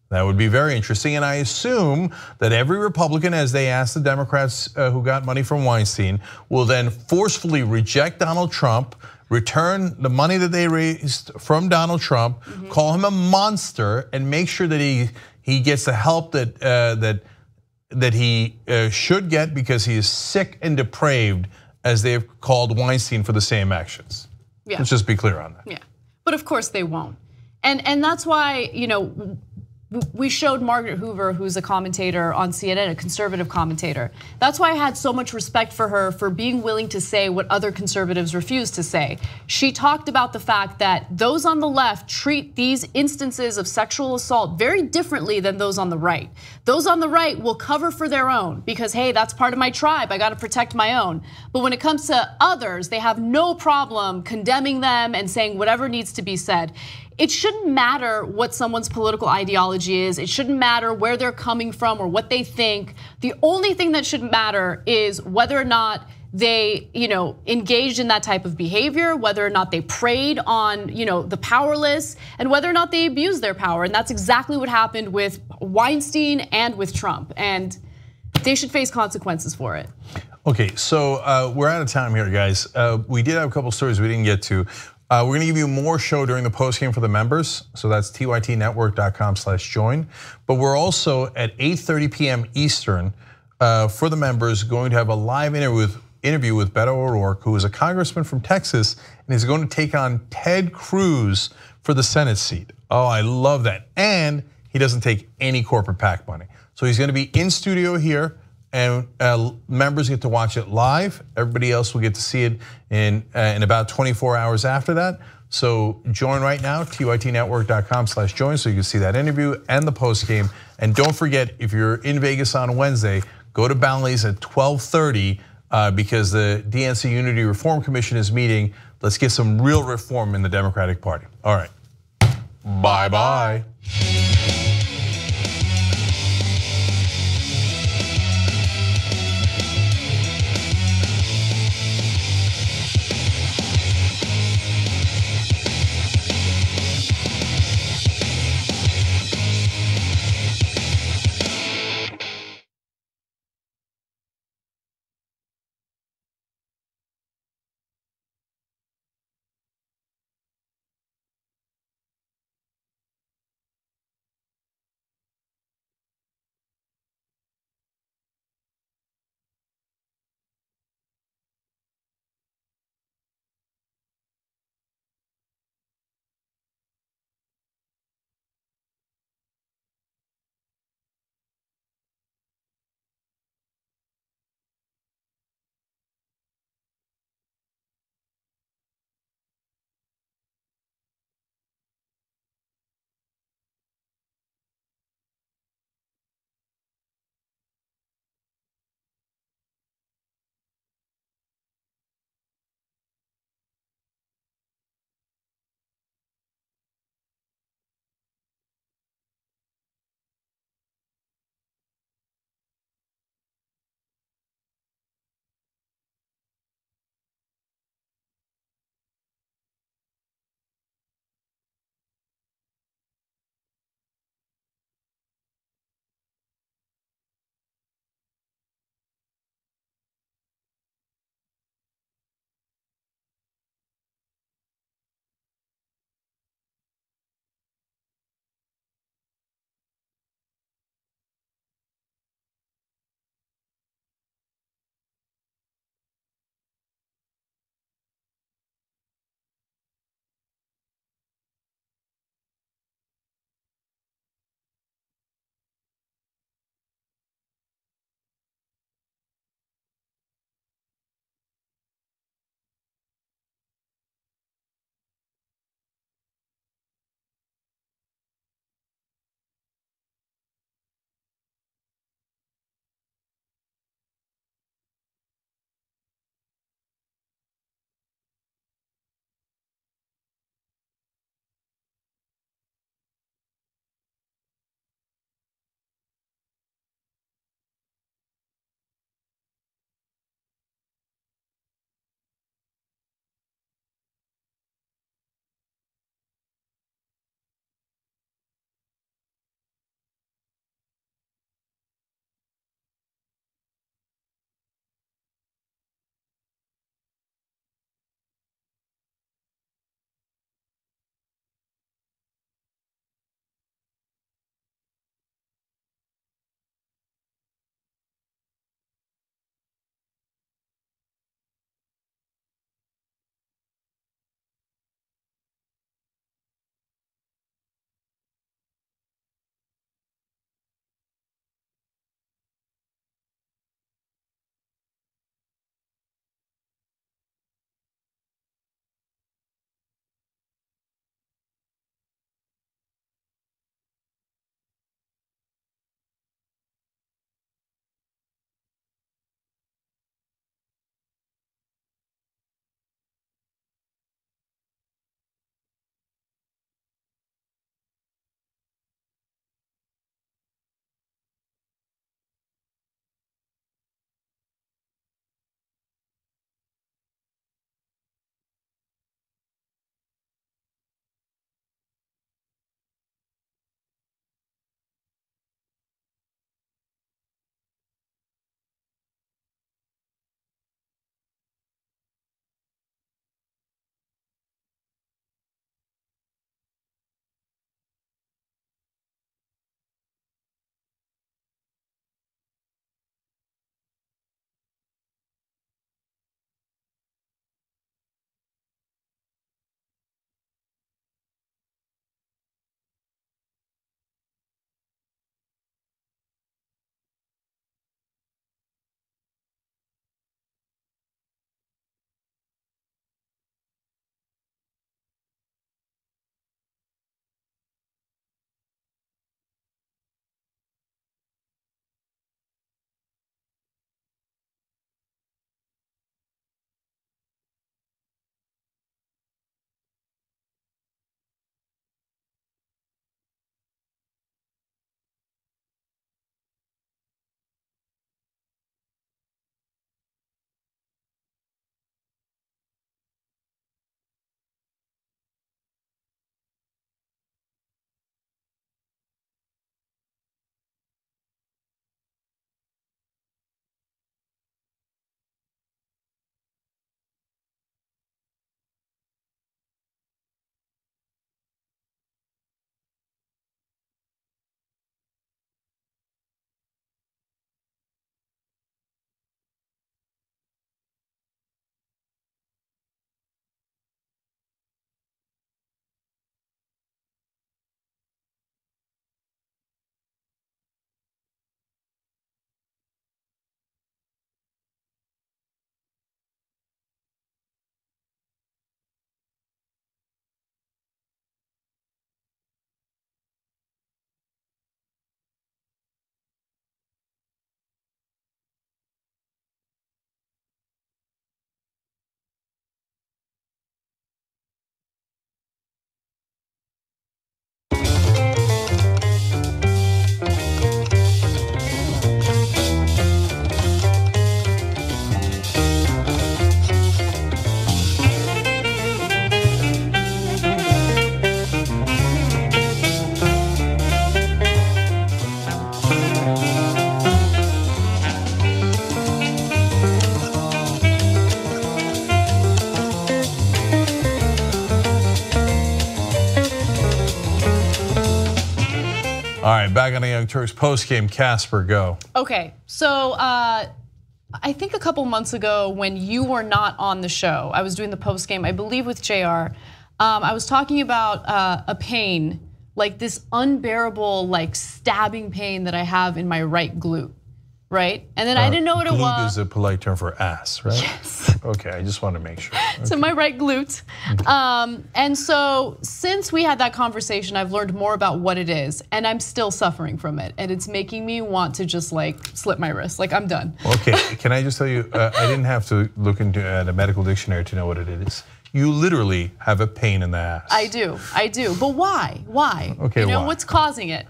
that would be very interesting. And I assume that every Republican, as they ask the Democrats who got money from Weinstein, will then forcefully reject Donald Trump, return the money that they raised from Donald Trump, call him a monster, and make sure that he gets the help that he should get because he is sick and depraved, as they have called Weinstein for the same actions. Yeah. Let's just be clear on that. Yeah, but of course they won't, and that's why we showed Margaret Hoover, who's a commentator on CNN, a conservative commentator. That's why I had so much respect for her for being willing to say what other conservatives refuse to say. She talked about the fact that those on the left treat these instances of sexual assault very differently than those on the right. Those on the right will cover for their own because, hey, that's part of my tribe, I gotta protect my own. But when it comes to others, they have no problem condemning them and saying whatever needs to be said. It shouldn't matter what someone's political ideology is. It shouldn't matter where they're coming from or what they think. The only thing that should matter is whether or not they, engaged in that type of behavior, whether or not they preyed on, the powerless, and whether or not they abused their power. And that's exactly what happened with Weinstein and with Trump. And they should face consequences for it. Okay, so we're out of time here, guys. We did have a couple stories we didn't get to. We're gonna give you more show during the postgame for the members. So that's tytnetwork.com/join. But we're also at 8:30 p.m. Eastern for the members going to have a live interview with Beto O'Rourke, who is a congressman from Texas, and he's going to take on Ted Cruz for the Senate seat. Oh, I love that. And he doesn't take any corporate PAC money. So he's gonna be in studio here, and members get to watch it live. Everybody else will get to see it in about 24 hours after that. So join right now, tytnetwork.com/join, so you can see that interview and the post game. And don't forget, if you're in Vegas on Wednesday, go to Bally's at 12:30 because the DNC Unity Reform Commission is meeting. Let's get some real reform in the Democratic Party. All right, bye-bye. All right, back on the Young Turks post-game. Casper, go. Okay, so I think a couple months ago when you were not on the show, I was doing the post-game, I believe with JR. I was talking about a pain, like this unbearable, like stabbing pain that I have in my right glute, right? And then I didn't know what it was. Glute is a polite term for ass, right? Yes. Okay, I just want to make sure. Okay. So my right glute. And so since we had that conversation, I've learned more about what it is, and I'm still suffering from it. And it's making me want to just like slip my wrist, like I'm done. Okay, can I just tell you, I didn't have to look into a medical dictionary to know what it is. You literally have a pain in the ass. I do, but why? Why? Okay, you know, why? what's causing it?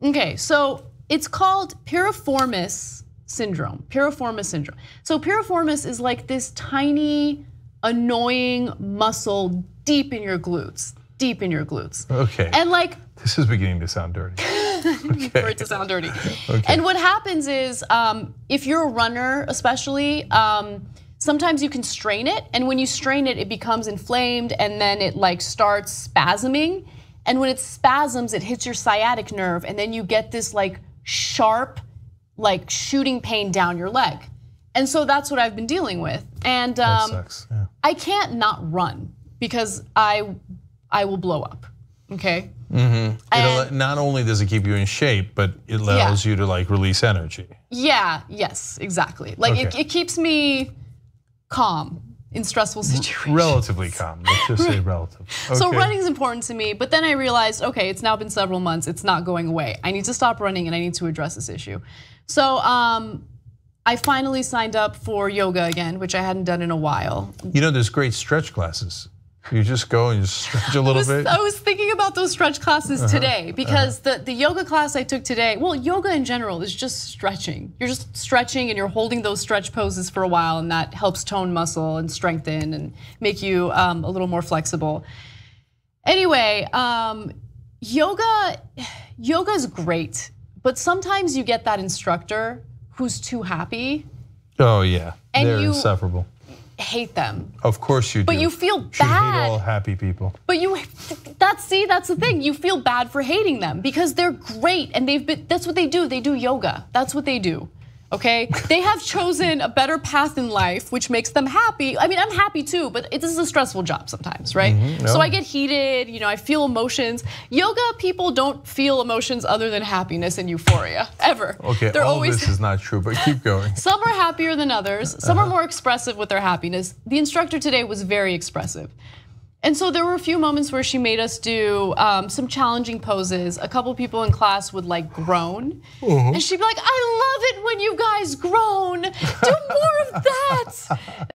Okay, so it's called piriformis syndrome. Piriformis syndrome. So piriformis is like this tiny, annoying muscle deep in your glutes, Okay. And like, this is beginning to sound dirty. for it to sound dirty. Okay. And what happens is, if you're a runner, especially, sometimes you can strain it, and when you strain it, it becomes inflamed, and then it like starts spasming. And when it spasms, it hits your sciatic nerve, and then you get this like sharp, like shooting pain down your leg. And so that's what I've been dealing with. And that sucks. Yeah. I can't not run because I will blow up. Okay. Not only does it keep you in shape, but it allows you to like release energy. Yeah. Yes. Exactly. Like Okay. it keeps me calm in stressful situations. Relatively calm. Let's just say relative. Okay. So running is important to me, but then I realized, okay, it's now been several months. It's not going away. I need to stop running and I need to address this issue. So I finally signed up for yoga again, which I hadn't done in a while. You know, there's great stretch classes. You just go and just stretch a little bit. I was thinking about those stretch classes today because the yoga class I took today, well, yoga in general is just stretching. You're just stretching and you're holding those stretch poses for a while, and that helps tone muscle and strengthen and make you a little more flexible. Anyway, yoga is great, but sometimes you get that instructor who's too happy. Oh yeah, And they're you- insufferable. Hate them. Of course you do. But you feel Should hate bad. all happy people. But that's the thing. You feel bad for hating them because they're great and that's what they do. They do yoga. That's what they do. Okay? They have chosen a better path in life, which makes them happy. I mean, I'm happy too, but this is a stressful job sometimes, right? So I get heated, you know, I feel emotions. Yoga people don't feel emotions other than happiness and euphoria, ever. Okay, They're all always this is not true, but keep going. Some are happier than others. Some are more expressive with their happiness. The instructor today was very expressive. And so there were a few moments where she made us do some challenging poses. A couple people in class would like groan. And she'd be like, I love it when you guys groan. Do more of that.